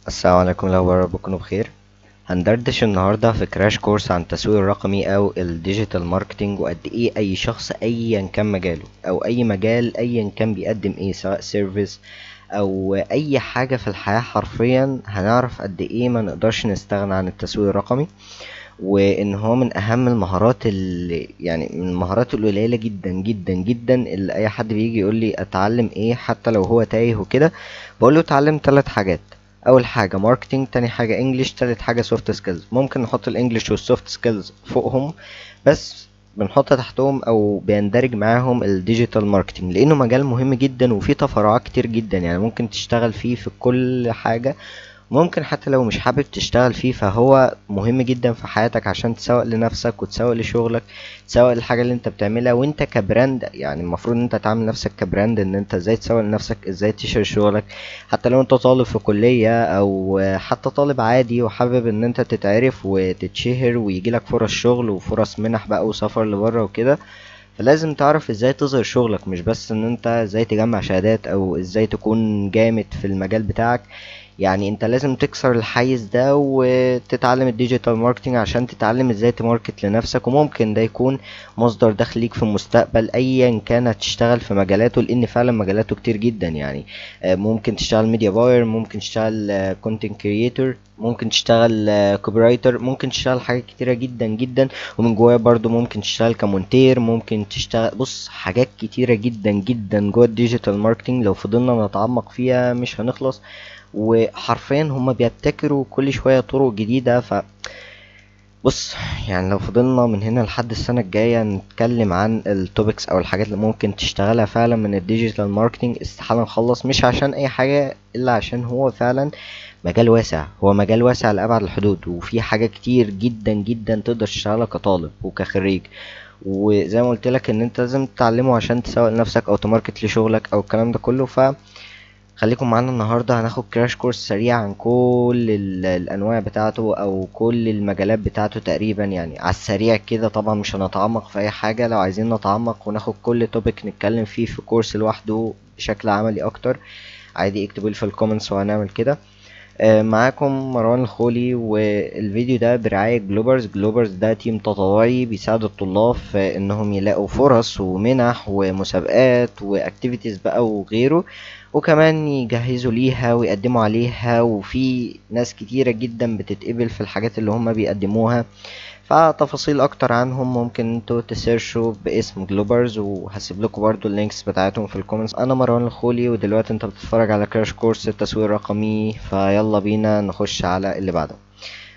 السلام عليكم، لو رب تكونوا بخير. هندردش النهاردة في كراش كورس عن التسويق الرقمي أو الديجيتال ماركتينج، وقد إيه أي شخص أيا كان مجاله أو أي مجال أيا كان بيقدم إيه، سواء سيرفيس أو أي حاجة في الحياة، حرفيا هنعرف قد إيه ما نقدرش نستغنى عن التسويق الرقمي. وإن هو من أهم المهارات اللي يعني من المهارات القليلة جدا جدا جدا اللي أي حد بيجي يقول لي أتعلم إيه حتى لو هو تايه وكده، بقوله اتعلم 3 حاجات. اول حاجه ماركتينج، تاني حاجه انجليش، تالت حاجه سوفت سكيلز. ممكن نحط الانجليش والسوفت سكيلز فوقهم، بس بنحط تحتهم او بيندرج معاهم الديجيتال ماركتينج، لانه مجال مهم جدا وفيه تفرعات كتير جدا، يعني ممكن تشتغل فيه في كل حاجه. ممكن حتى لو مش حابب تشتغل فيه، فهو مهم جدا في حياتك عشان تسوق لنفسك وتسوق لشغلك، تسوق للحاجة اللي انت بتعملها وانت كبراند. يعني المفروض ان انت تعامل نفسك كبراند، ان انت ازاي تسوق لنفسك، ازاي تشهر شغلك. حتى لو انت طالب في كلية او حتى طالب عادي وحابب ان انت تتعرف وتتشهر ويجيلك فرص شغل وفرص منح بقى وسفر لبره وكده، فلازم تعرف ازاي تظهر شغلك، مش بس ان انت ازاي تجمع شهادات او ازاي تكون جامد في المجال بتاعك. يعني انت لازم تكسر الحيز ده وتتعلم الديجيتال ماركتينج عشان تتعلم ازاي تماركت لنفسك، وممكن ده يكون مصدر دخل ليك في المستقبل ايا كان هتشتغل في مجالاته، لان فعلا مجالاته كتير جدا يعني. ممكن تشتغل ميديا باير، ممكن تشتغل كونتنت كريتور، ممكن تشتغل كوبي رايتر، ممكن تشتغل حاجات كتيرة جدا جدا. ومن جوايا برضو ممكن تشتغل كمونتير، ممكن تشتغل بص حاجات كتيرة جدا جدا جوه الديجيتال ماركتينج، لو فضلنا نتعمق فيها مش هنخلص. وحرفيا هما بيبتكروا كل شوية طرق جديدة. بص، يعني لو فضلنا من هنا لحد السنة الجاية نتكلم عن التوبكس او الحاجات اللي ممكن تشتغلها فعلا من الديجيتال ماركتينج، استحالة نخلص، مش عشان اي حاجة الا عشان هو فعلا مجال واسع. هو مجال واسع لأبعد الحدود، وفي حاجات كتير جدا جدا تقدر تشتغلها كطالب وكخريج. وزي ما قلت لك ان انت لازم تتعلمه عشان تسوق لنفسك او تماركت لشغلك او الكلام ده كله. خليكم معانا النهاردة، هناخد كراش كورس سريع عن كل الأنواع بتاعته أو كل المجالات بتاعته تقريبا، يعني على السريع كده. طبعا مش هنتعمق في أي حاجة، لو عايزين نتعمق وناخد كل توبيك نتكلم فيه في كورس لوحده بشكل عملي أكتر، عادي اكتبولي في الكومنتس وهنعمل كده. معاكم مروان الخولي، والفيديو ده برعاية جلوبرز. جلوبرز ده تيم تطوعي بيساعد الطلاب في انهم يلاقوا فرص ومنح ومسابقات واكتيفيتيز بقى وغيره، وكمان يجهزوا ليها ويقدموا عليها، وفي ناس كتيرة جدا بتتقبل في الحاجات اللي هم بيقدموها. فتفاصيل اكتر عنهم ممكن انتوا تسيرشوا باسم جلوبرز، وهسيب لكم برضو اللينكس بتاعتهم في الكومنتس. انا مروان الخولي، ودلوقتي انت بتتفرج على كراش كورس التسويق الرقمي، فيلا بينا نخش على اللي بعده.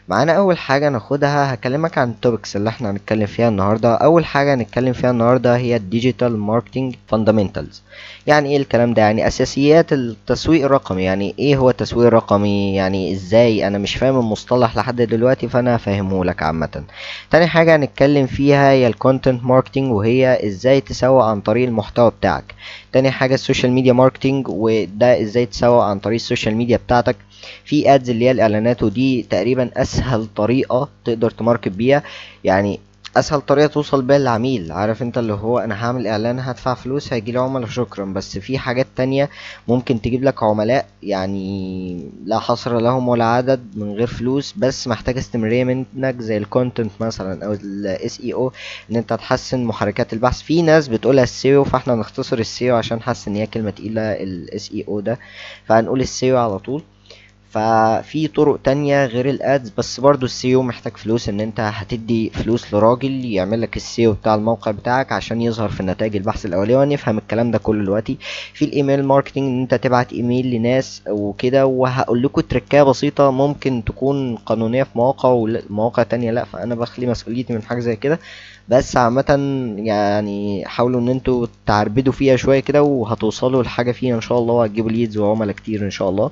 معانا اول حاجه ناخدها، هكلمك عن التوبكس اللي احنا هنتكلم فيها النهارده. اول حاجه هنتكلم فيها النهارده هي الديجيتال ماركتنج فاندامنتالز. يعني ايه الكلام ده؟ يعني اساسيات التسويق الرقمي. يعني ايه هو التسويق الرقمي؟ يعني ازاي؟ انا مش فاهم المصطلح لحد دلوقتي، فانا هفهمه لك عامه. تاني حاجه هنتكلم فيها هي الكونتنت ماركتنج، وهي ازاي تسوق عن طريق المحتوى بتاعك. تاني حاجه السوشيال ميديا ماركتنج، وده ازاي تسوق عن طريق السوشيال ميديا بتاعتك. في ادز اللي هي الاعلانات، ودي تقريبا اسهل طريقة تقدر تماركت بيها، يعني اسهل طريقة توصل بيها للعميل. عارف انت اللي هو انا هعمل اعلان هدفع فلوس هيجيلي عملاء شكرا، بس في حاجات تانية ممكن تجيب لك عملاء يعني لا حصر لهم ولا عدد من غير فلوس، بس محتاجة استمرارية منك، زي الكونتنت مثلا او الاس اي او، ان انت تحسن محركات البحث. في ناس بتقولها السيو، فاحنا نختصر السيو عشان حاسس ان هي كلمة تقيلة الاس اي او ده، فهنقول السيو على طول. ففي طرق تانية غير الادز، بس برضو السيو محتاج فلوس، ان انت هتدي فلوس لراجل يعمل لك السيو بتاع الموقع بتاعك عشان يظهر في النتائج البحث الاولي، ونفهم الكلام ده كله دلوقتي. في الايميل ماركتنج، ان انت تبعت ايميل لناس وكده، وهقول لكم تركايه بسيطة ممكن تكون قانونية في مواقع ومواقع تانية لا، فانا بخلي مسؤوليتي من حاجة زي كده. بس عامة يعني حاولوا ان انتوا تعربدوا فيها شوية كده وهتوصلوا لحاجة فيها ان شاء الله، وهتجيبوا ليدز وعملاء كتير ان شاء الله.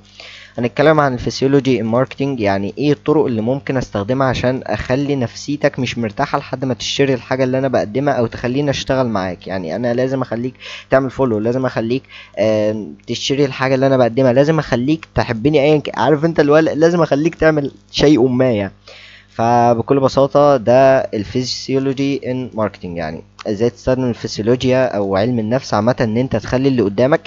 هنتكلم عن الفسيولوجي الماركتينج، يعني ايه الطرق اللي ممكن استخدمها عشان اخلي نفسيتك مش مرتاحة لحد ما تشتري الحاجة اللي انا بقدمها او تخليني اشتغل معاك. يعني انا لازم اخليك تعمل فولو، لازم اخليك تشتري الحاجة اللي انا بقدمها، لازم اخليك تحبني ايا عارف انت لازم اخليك تعمل شيء ما يعني. فبكل بساطة ده الفسيولوجي ان ماركتينج، يعني ازاي تستخدم الفسيولوجيا او علم النفس عامة ان انت تخلي اللي قدامك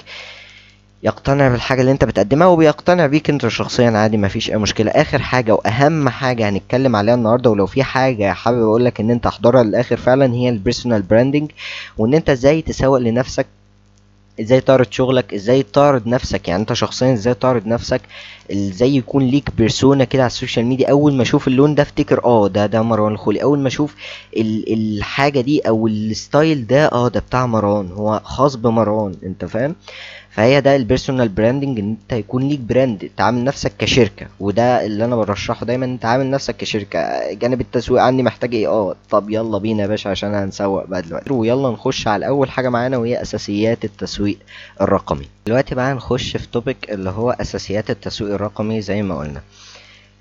يقتنع بالحاجة اللي انت بتقدمها وبيقتنع بيك انت شخصيا عادي، مفيش اي مشكلة. اخر حاجة واهم حاجة هنتكلم عليها النهاردة، ولو في حاجة حابب اقولك ان انت احضرها للاخر فعلا، هي البيرسونال براندنج، وان انت ازاي تسوق لنفسك، ازاي تعرض شغلك، ازاي تعرض نفسك، يعني انت شخصيا ازاي تعرض نفسك، ازاي يكون ليك بيرسونا كده على السوشيال ميديا. اول ما اشوف اللون ده افتكر ده مروان الخولي. اول ما اشوف الحاجة دي او الستايل ده، ده بتاع مروان، هو خاص بمروان، انت فاهم. فهي ده البيرسونال براندنج، ان انت يكون ليك براند، تعامل نفسك كشركة، وده اللي انا برشحه دايما، انت عامل نفسك كشركة. جانب التسويق عني محتاج ايه؟ طب يلا بينا يا باشا عشان هنسوق بقى دلوقتي، ويلا نخش على اول حاجة معانا، وهي اساسيات التسويق الرقمي. دلوقتي بقى نخش في توبيك اللي هو اساسيات التسويق الرقمي. زي ما قلنا،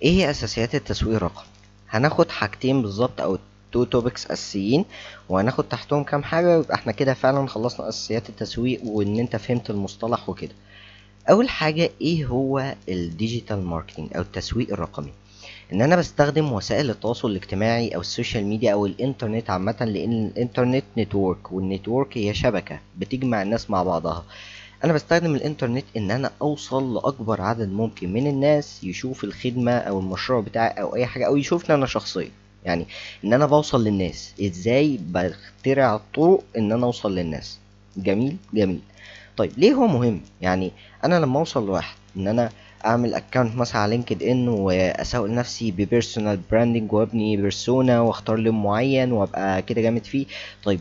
ايه هي اساسيات التسويق الرقمي؟ هناخد حاجتين بالظبط، او تو توبكس اساسيين، وهناخد تحتهم كام حاجه، يبقى احنا كده فعلا خلصنا اساسيات التسويق، وان انت فهمت المصطلح وكده. اول حاجه، ايه هو الديجيتال ماركتينج او التسويق الرقمي؟ ان انا بستخدم وسائل التواصل الاجتماعي او السوشيال ميديا او الانترنت عامه، لان الانترنت نتورك، والنتورك هي شبكه بتجمع الناس مع بعضها. انا بستخدم الانترنت ان انا اوصل لاكبر عدد ممكن من الناس، يشوف الخدمة او المشروع بتاعي او اي حاجة، او يشوفني انا شخصيا. يعني ان انا بوصل للناس ازاي، بخترع طرق ان انا اوصل للناس. جميل جميل. طيب ليه هو مهم؟ يعني انا لما اوصل لواحد ان انا اعمل اكونت مثلا على لينكد ان، واسوق لنفسي ببيرسونال براندنج، وابني بيرسونا، واختار لون معين، وابقى كده جامد فيه. طيب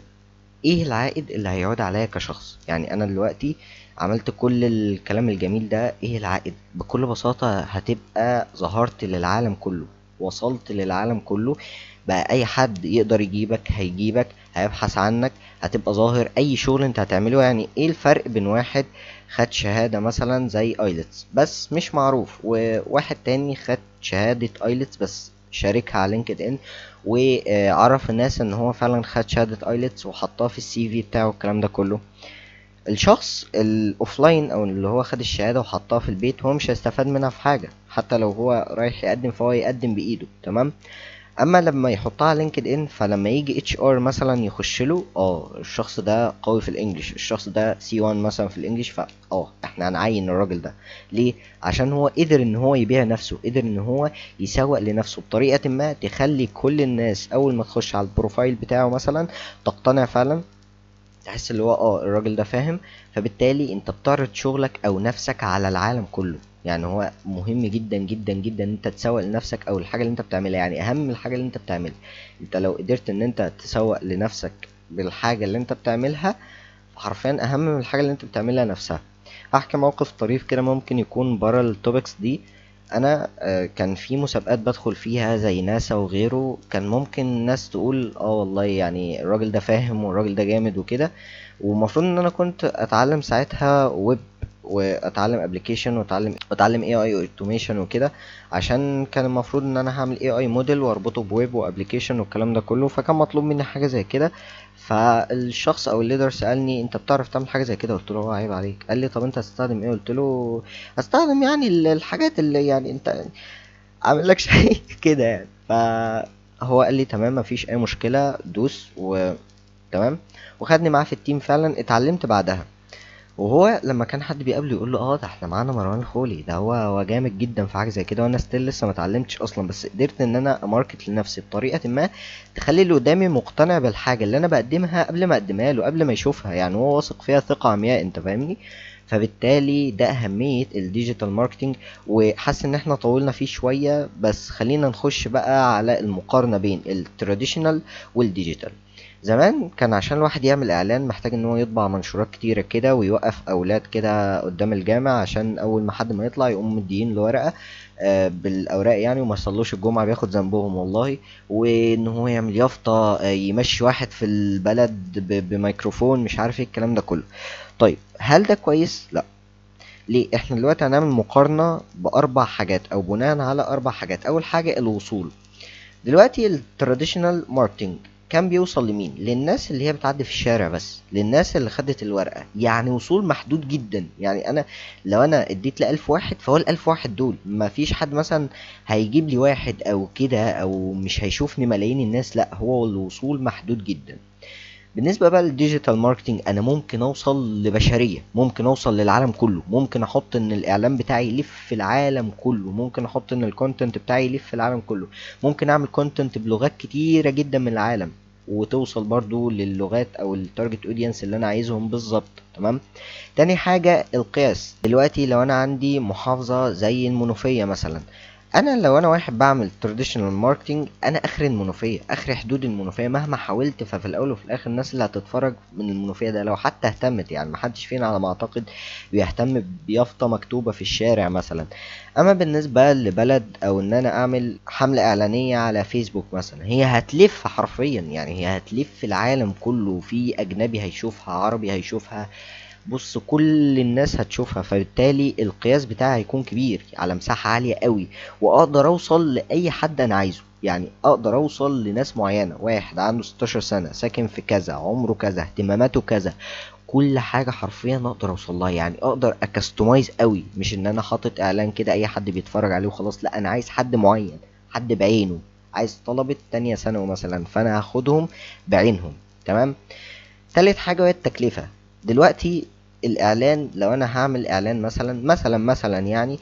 ايه العائد اللي هيعود عليا كشخص؟ يعني انا دلوقتي عملت كل الكلام الجميل ده، ايه العائد؟ بكل بساطة هتبقى ظهرت للعالم كله، وصلت للعالم كله، بقى اي حد يقدر يجيبك هيجيبك، هيبحث عنك، هتبقى ظاهر اي شغل انت هتعمله. يعني ايه الفرق بين واحد خد شهادة مثلا زي ايلتس بس مش معروف، وواحد تاني خد شهادة ايلتس بس شاركها على لينكد ان، وعرف الناس ان هو فعلا خد شهادة ايلتس وحطها في السي في بتاعه، الكلام ده كله. الشخص الاوفلاين او اللي هو خد الشهادة وحطها في البيت، هو مش هيستفاد منها في حاجة، حتى لو هو رايح يقدم فهو يقدم بايده، تمام. اما لما يحطها على لينكد ان، فلما يجي اتش ار مثلا يخش له، الشخص ده قوي في الانجليش، الشخص ده سي 1 مثلا في الانجليش، احنا هنعين الراجل ده. ليه؟ عشان هو قدر ان هو يبيع نفسه، قدر ان هو يسوق لنفسه بطريقة ما تخلي كل الناس اول ما تخش على البروفايل بتاعه مثلا تقتنع فعلا، تحس اللي هو الراجل ده فاهم. فبالتالي انت بتعرض شغلك او نفسك على العالم كله. يعني هو مهم جدا جدا جدا ان انت تسوق لنفسك او الحاجه اللي انت بتعملها، يعني اهم الحاجه اللي انت بتعملها. انت لو قدرت ان انت تسوق لنفسك بالحاجه اللي انت بتعملها، حرفيا اهم من الحاجه اللي انت بتعملها نفسها. هحكي موقف طريف كده ممكن يكون برا التوبكس دي. انا كان في مسابقات بدخل فيها زي ناسا وغيره، كان ممكن ناس تقول والله يعني الراجل ده فاهم والراجل ده جامد وكده، ومفروض ان انا كنت اتعلم ساعتها ويب، واتعلم ابلكيشن، واتعلم اي اي اوتوميشن وكده، عشان كان المفروض ان انا هعمل اي اي موديل واربطه بويب وابلكيشن والكلام ده كله، فكان مطلوب مني حاجه زي كده. فالشخص او الليدر سالني انت بتعرف تعمل حاجه زي كده؟ قلت له عيب عليك. قال لي طب انت هتستخدم ايه؟ قلت له هستخدم يعني الحاجات اللي يعني انت عامل لك شيء كده يعني. فهو قال لي تمام مفيش اي مشكله، دوس وتمام. وخدني معاه في التيم فعلا، اتعلمت بعدها. وهو لما كان حد بيقابله يقول له ده احنا معانا مروان الخولي، ده هو جامد جدا في حاجه زي كده، وانا ستيل لسه ما اتعلمتش اصلا، بس قدرت ان انا اماركت لنفسي بطريقه ما تخلي اللي قدامي مقتنع بالحاجه اللي انا بقدمها قبل ما اقدمها له، قبل ما يشوفها، يعني هو واثق فيها ثقه عمياء، انت فاهمني. فبالتالي ده اهميه الديجيتال ماركتينج. وحاسس ان احنا طولنا فيه شويه، بس خلينا نخش بقى على المقارنه بين التراديشنال والديجيتال. زمان كان عشان الواحد يعمل اعلان محتاج ان هو يطبع منشورات كتيره كده، ويوقف اولاد كده قدام الجامع، عشان اول ما حد ما يطلع يقوم مدين له ورقه بالاوراق يعني، وما يصلوش الجمعه بياخد ذنبهم والله. وان هو يعمل يافطه، يمشي واحد في البلد بميكروفون، مش عارف ايه الكلام ده كله. طيب هل ده كويس؟ لا. ليه؟ احنا دلوقتي هنعمل مقارنه باربع حاجات، او بناء على اربع حاجات. اول حاجه الوصول. دلوقتي التراديشنال ماركتنج كان بيوصل لمين؟ للناس اللي هي بتعدي في الشارع بس، للناس اللي خدت الورقة، يعني وصول محدود جدا. يعني انا لو انا اديت لألف واحد، فهو الألف واحد دول ما فيش حد مثلا هيجيب لي واحد او كده، او مش هيشوفني ملايين الناس، لا، هو الوصول محدود جدا. بالنسبه بقى للديجيتال ماركتنج، انا ممكن اوصل لبشريه، ممكن اوصل للعالم كله، ممكن احط ان الاعلان بتاعي يلف في العالم كله، ممكن احط ان الكونتنت بتاعي يلف في العالم كله، ممكن اعمل كونتنت بلغات كتيره جدا من العالم وتوصل برضو للغات او التارجت اودينس اللي انا عايزهم بالظبط. تمام. تاني حاجة القياس. دلوقتي لو انا عندي محافظة زي المنوفية مثلا، انا لو انا واحد بعمل تراديشنال ماركتنج، انا اخر المنوفية، اخر حدود المنوفية مهما حاولت، ففي الاول وفي الاخر الناس اللي هتتفرج من المنوفية ده لو حتى اهتمت، يعني محدش فينا على ما اعتقد بيهتم بيافطة مكتوبة في الشارع مثلا. اما بالنسبة لبلد او ان انا اعمل حملة اعلانية على فيسبوك مثلا، هي هتلف حرفيا، يعني هي هتلف العالم كله، في اجنبي هيشوفها، عربي هيشوفها، بص كل الناس هتشوفها، فبالتالي القياس بتاعي هيكون كبير على مساحة عالية قوي، واقدر اوصل لاي حد انا عايزه. يعني اقدر اوصل لناس معينة، واحد عنده 16 سنة ساكن في كذا، عمره كذا، اهتماماته كذا، كل حاجة حرفيا اقدر اوصل لها. يعني اقدر اكستمايز قوي، مش ان انا حاطط اعلان كده اي حد بيتفرج عليه وخلاص، لا انا عايز حد معين، حد بعينه، عايز طلبة تانية ثانوي مثلا، فانا هاخدهم بعينهم. تمام. تالت حاجة وهي التكلفة. دلوقتي الإعلان، لو أنا هعمل إعلان مثلا يعني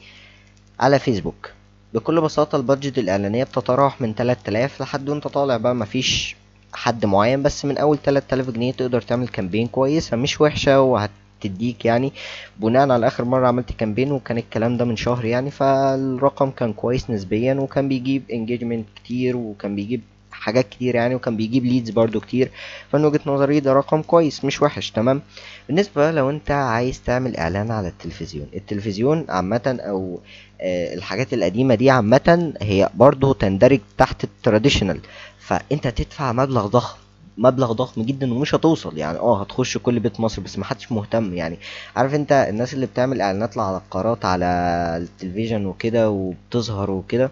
على فيسبوك، بكل بساطة البادجت الإعلانية بتتراوح من 3000 لحد وانت طالع بقى، مفيش حد معين، بس من أول 3000 جنيه تقدر تعمل كامبين كويسة مش وحشة، وهتديك يعني بناء على آخر مرة عملت كامبين وكان الكلام ده من شهر يعني، فالرقم كان كويس نسبيا، وكان بيجيب انجيجمنت كتير، وكان بيجيب حاجات كتير يعني، وكان بيجيب ليدز برضو كتير. فمن وجهة نظري ده رقم كويس مش وحش. تمام. بالنسبة لو انت عايز تعمل اعلان على التلفزيون، التلفزيون عامة او الحاجات القديمة دي عامة هي برضو تندرج تحت التراديشنال، فانت تدفع مبلغ ضخم، مبلغ ضخم جدا، ومش هتوصل يعني، هتخش كل بيت مصر بس محدش مهتم يعني. عارف انت الناس اللي بتعمل اعلانات على القارات على التلفزيون وكده وبتظهر وكده،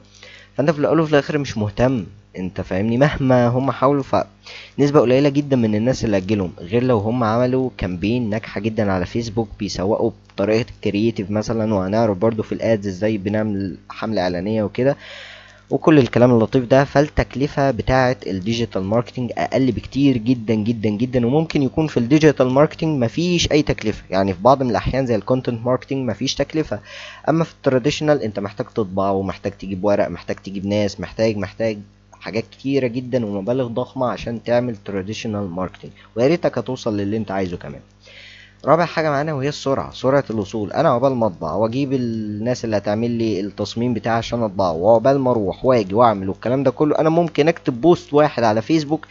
فانت في الاول وفي الاخر مش مهتم، انت فاهمني، مهما هم حاولوا، فنسبة قليلة جدا من الناس اللي اجلهم، غير لو هم عملوا كامبين ناجحة جدا على فيسبوك بيسوقوا بطريقة كرييتيف مثلا، وهنعرف برضو في الادز ازاي بنعمل حملة اعلانية وكده وكل الكلام اللطيف ده. فالتكلفة بتاعة الديجيتال ماركتينج اقل بكتير جدا جدا جدا، وممكن يكون في الديجيتال ماركتينج مفيش اي تكلفة، يعني في بعض من الاحيان زي الكونتنت ماركتينج مفيش تكلفة. اما في التراديشنال انت محتاج تطبع، ومحتاج تجيب ورق، محتاج تجيب ناس، محتاج حاجات كتيرة جدا ومبالغ ضخمة عشان تعمل تراديشنال ماركتينج، ويا ريتك هتوصل للي انت عايزه كمان. رابع حاجة معانا وهي السرعة، سرعة الوصول. أنا عقبال ما أطبع وأجيب الناس اللي هتعمل لي التصميم بتاعي عشان أطبعه، وعقبال ما أروح وأجي وأعمل والكلام ده كله، أنا ممكن أكتب بوست واحد على فيسبوك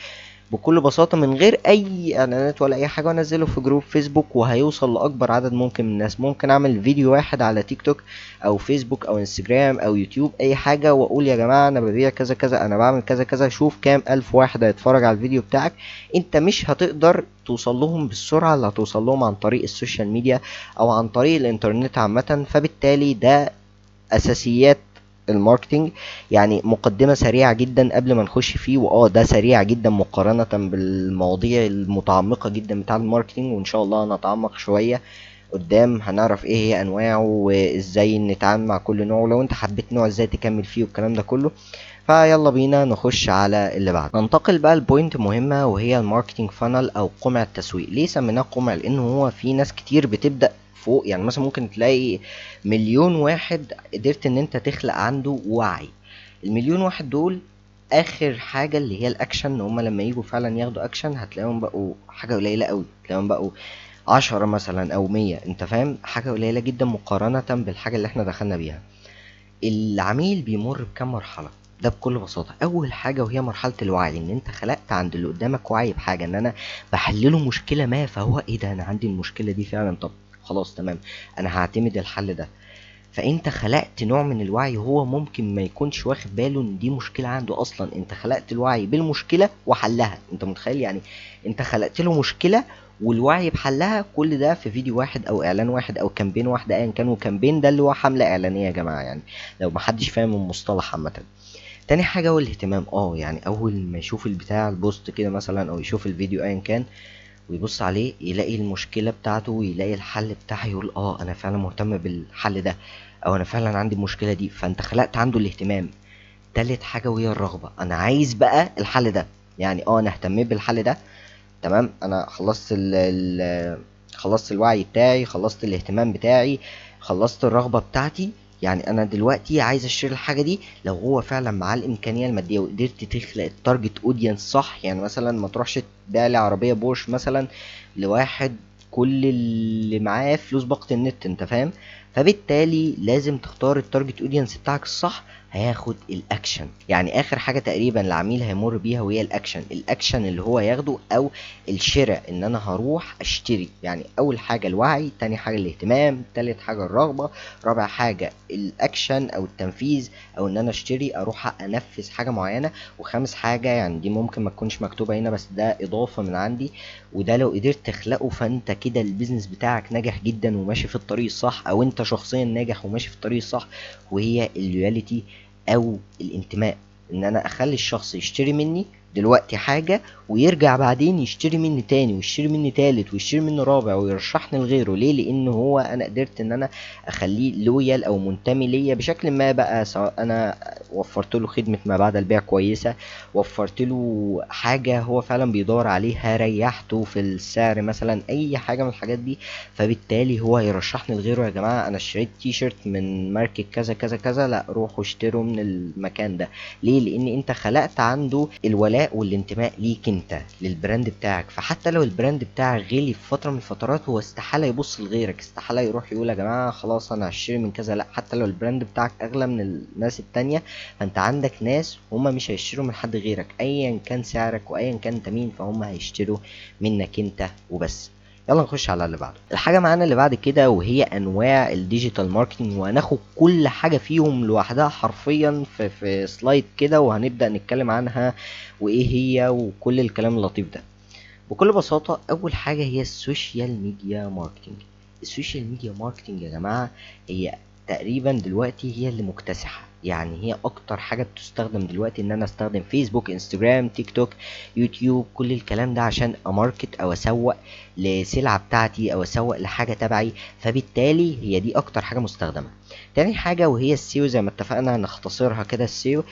بكل بساطة من غير أي إعلانات ولا أي حاجة، وأنزله في جروب فيسبوك وهيوصل لأكبر عدد ممكن من الناس. ممكن أعمل فيديو واحد على تيك توك أو فيسبوك أو انستجرام أو يوتيوب أي حاجة، وأقول يا جماعة أنا ببيع كذا كذا، أنا بعمل كذا كذا، شوف كام ألف واحد هيتفرج على الفيديو بتاعك. أنت مش هتقدر توصل لهم بالسرعة اللي هتوصل لهم عن طريق السوشيال ميديا أو عن طريق الإنترنت عامة. فبالتالي ده اساسيات الماركتينج، يعني مقدمة سريعة جدا قبل ما نخش فيه، ده سريع جدا مقارنة بالمواضيع المتعمقة جدا بتاع الماركتينج، وان شاء الله نتعمق شوية قدام، هنعرف ايه هي انواعه وازاي نتعامل مع كل نوع، ولو انت حبيت نوع ازاي تكمل فيه والكلام ده كله. فيلا بينا نخش على اللي بعد. ننتقل بقى لبوينت مهمة وهي الماركتينج فانل او قمع التسويق. ليه سميناه قمع؟ لان هو في ناس كتير بتبدأ فوق، يعني مثلا ممكن تلاقي مليون واحد قدرت ان انت تخلق عنده وعي. المليون واحد دول اخر حاجة اللي هي الاكشن، ان هما لما يجوا فعلا ياخدوا اكشن هتلاقيهم بقوا حاجة قليلة قوي، تلاقيهم بقوا 10 مثلا او 100، انت فاهم، حاجة قليلة جدا مقارنة بالحاجة اللي احنا دخلنا بيها. العميل بيمر بكام مرحلة؟ ده بكل بساطة أول حاجة وهي مرحلة الوعي، إن أنت خلقت عند اللي قدامك وعي بحاجة، إن أنا بحلله مشكلة ما، فهو إيه ده، أنا عندي المشكلة دي فعلا، طب خلاص تمام، أنا هعتمد الحل ده. فانت خلقت نوع من الوعي، هو ممكن ما يكونش واخد باله ان دي مشكلة عنده اصلا، انت خلقت الوعي بالمشكلة وحلها، انت متخيل يعني، انت خلقت له مشكلة والوعي بحلها، كل ده في فيديو واحد او اعلان واحد او كامبين واحد ايا كان. وكامبين ده اللي هو حملة اعلانية يا جماعة، يعني لو محدش فاهم المصطلح عامة. تاني حاجة هو الاهتمام، يعني اول ما يشوف البتاع البوست كده مثلا او يشوف الفيديو ايا كان ويبص عليه يلاقي المشكلة بتاعته ويلاقي الحل بتاعها، يقول انا فعلا مهتم بالحل ده، او انا فعلا عندي المشكلة دي، فانت خلقت عنده الاهتمام. تالت حاجة وهي الرغبة، انا عايز بقى الحل ده، يعني انا اهتميت بالحل ده. تمام، انا خلصت خلصت الوعي بتاعي، خلصت الاهتمام بتاعي، خلصت الرغبة بتاعتي. يعني انا دلوقتي عايز اشتري الحاجة دي لو هو فعلا معاه الامكانية المادية وقدرت تخلق التارجت اودينس صح. يعني مثلا ما تروحش تبيع لي عربية بورش مثلا لواحد كل اللي معاه فلوس باقة النت، انت فاهم؟ فبالتالي لازم تختار التارجت اودينس بتاعك الصح، هياخد الاكشن. يعني اخر حاجة تقريبا العميل هيمر بيها وهي الاكشن اللي هو ياخده، او الشراء، ان انا هروح اشتري. يعني اول حاجة الوعي، تاني حاجة الاهتمام، تالت حاجة الرغبة، رابع حاجة الاكشن او التنفيذ، او ان انا اشتري اروح انفذ حاجة معينة، وخامس حاجة يعني دي ممكن ما تكونش مكتوبة هنا بس ده اضافة من عندي، وده لو قدرت تخلقه فانت كده البيزنس بتاعك ناجح جدا وماشي في الطريق الصح، او انت شخصيا ناجح وماشي في الطريق الصح، وهي اللويالتي او الانتماء. ان انا اخلي الشخص يشتري مني دلوقتي حاجة، ويرجع بعدين يشتري مني تاني ويشتري مني تالت ويشتري مني رابع ويرشحني لغيره. ليه؟ لان هو انا قدرت ان انا اخليه لويال او منتمي ليا بشكل ما بقى، سواء انا وفرت له خدمة ما بعد البيع كويسة، وفرت له حاجة هو فعلا بيدور عليها، ريحته في السعر مثلا، اي حاجة من الحاجات دي، فبالتالي هو هيرشحني لغيره. يا جماعة انا اشتريت تي شيرت من ماركة كذا كذا كذا، لا روحوا اشتروا من المكان ده. ليه؟ لان انت خلقت عنده الولاء والانتماء ليك انت، للبراند بتاعك. فحتى لو البراند بتاعك غلي في فتره من الفترات، هو استحاله يبص لغيرك، استحاله يروح يقول يا جماعه خلاص انا هشتري من كذا. لا، حتى لو البراند بتاعك اغلى من الناس التانية، فانت عندك ناس هما مش هيشتروا من حد غيرك، ايا كان سعرك وايا كان انت مين، فهم هيشتروا منك انت وبس. يلا نخش على اللي بعده. الحاجه معانا اللي بعد كده وهي انواع الديجيتال ماركتنج، وهناخد كل حاجه فيهم لوحدها حرفيا في سلايد كده، وهنبدا نتكلم عنها وايه هي وكل الكلام اللطيف ده. بكل بساطه اول حاجه هي السوشيال ميديا ماركتنج. السوشيال ميديا ماركتنج يا جماعه هي تقريبا دلوقتي هي اللي مكتسحه. يعني هي اكتر حاجه بتستخدم دلوقتي، ان انا استخدم فيسبوك، انستجرام، تيك توك، يوتيوب، كل الكلام ده عشان اماركت او اسوق لسلعة بتاعتي او اسوق لحاجة تبعي. فبالتالي هي دي اكتر حاجة مستخدمة. تاني حاجة وهي السيو، زي ما اتفقنا نختصرها كده. السيو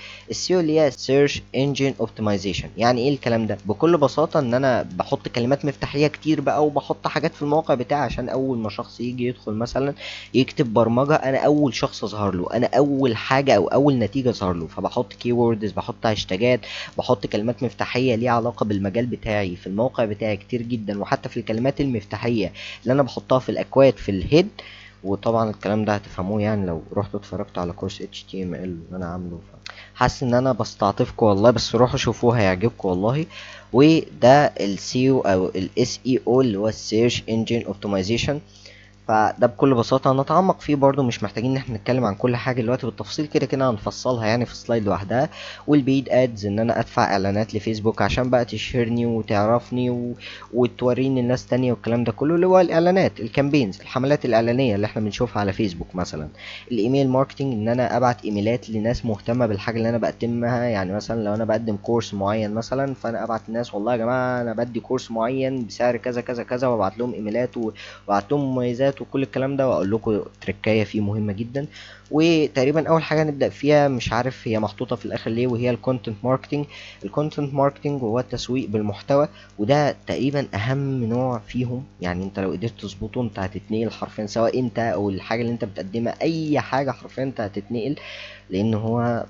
اللي هي Search Engine Optimization. يعني ايه الكلام ده؟ بكل بساطة ان انا بحط كلمات مفتاحية كتير بقى، وبحط حاجات في الموقع بتاعي عشان اول ما شخص يجي يدخل مثلا يكتب برمجة، انا اول شخص اظهر له، انا اول حاجة او اول نتيجة اظهر له. فبحط كيوردز، بحط هاشتاجات، بحط كلمات مفتاحية ليها علاقة بالمجال بتاعي في الموقع بتاعي كتير جدا. وحتى في الكلمات المفتاحية اللي انا بحطها في الاكواد في الهيد، وطبعا الكلام ده هتفهموه يعني لو رحتوا اتفرجتوا على كورس HTML اللي انا عامله. حاسس ان انا بستعطفكم والله، بس روحوا شوفوه هيعجبكم والله. وده السيو او الاس اي او اللي هو السيرش انجن اوبتمايزيشن. فده بكل بساطة هنتعمق فيه برضو، مش محتاجين ان احنا نتكلم عن كل حاجة دلوقتي بالتفصيل، كده كده هنفصلها يعني في سلايد لوحدها. والبيد ادز، ان انا ادفع اعلانات لفيسبوك عشان بقى تشهرني وتعرفني وتوريني الناس تانية، والكلام ده كله اللي هو الاعلانات، الكامبينز، الحملات الاعلانية اللي احنا بنشوفها على فيسبوك مثلا. الايميل ماركتنج، ان انا ابعت ايميلات لناس مهتمة بالحاجة اللي انا بقدمها. يعني مثلا لو انا بقدم كورس معين مثلا، فانا ابعت لناس والله يا جماعة انا بدي كورس معين بسعر كذا كذا كذا، وابعت لهم ايميلات وابعت لهم مميزات وكل الكلام ده، واقول لكم تركايه فيه مهمه جدا. وتقريبا اول حاجه نبدا فيها، مش عارف هي محطوطه في الاخر ليه، وهي الكونتنت ماركتنج. الكونتنت ماركتنج هو التسويق بالمحتوى، وده تقريبا اهم نوع فيهم. يعني انت لو قدرت تظبطه انت هتتنقل حرفيا، سواء انت او الحاجه اللي انت بتقدمها، اي حاجه حرفيا انت هتتنقل، لان هو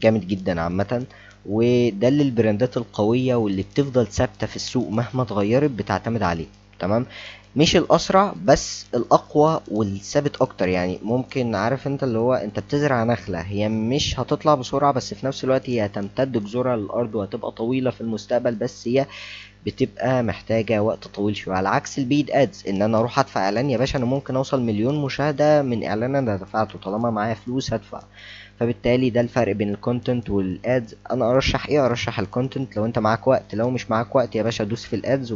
جامد جدا عامه. وده اللي البراندات القويه واللي بتفضل ثابته في السوق مهما اتغيرت بتعتمد عليه. تمام، مش الاسرع بس الاقوى والثابت اكتر. يعني ممكن، عارف انت اللي هو انت بتزرع نخلة، هي مش هتطلع بسرعة بس في نفس الوقت هي هتمتد جذورها للارض وهتبقى طويلة في المستقبل، بس هي بتبقى محتاجة وقت طويل شوية. على عكس البيد ادز، ان انا اروح ادفع اعلان، يا باشا انا ممكن اوصل مليون مشاهدة من اعلان انا دفعته، طالما معايا فلوس هدفع. فبالتالي ده الفرق بين الكونتنت والادز. انا ارشح ايه؟ ارشح الكونتنت لو انت معاك وقت. لو مش معاك وقت يا باشا دوس في الادز،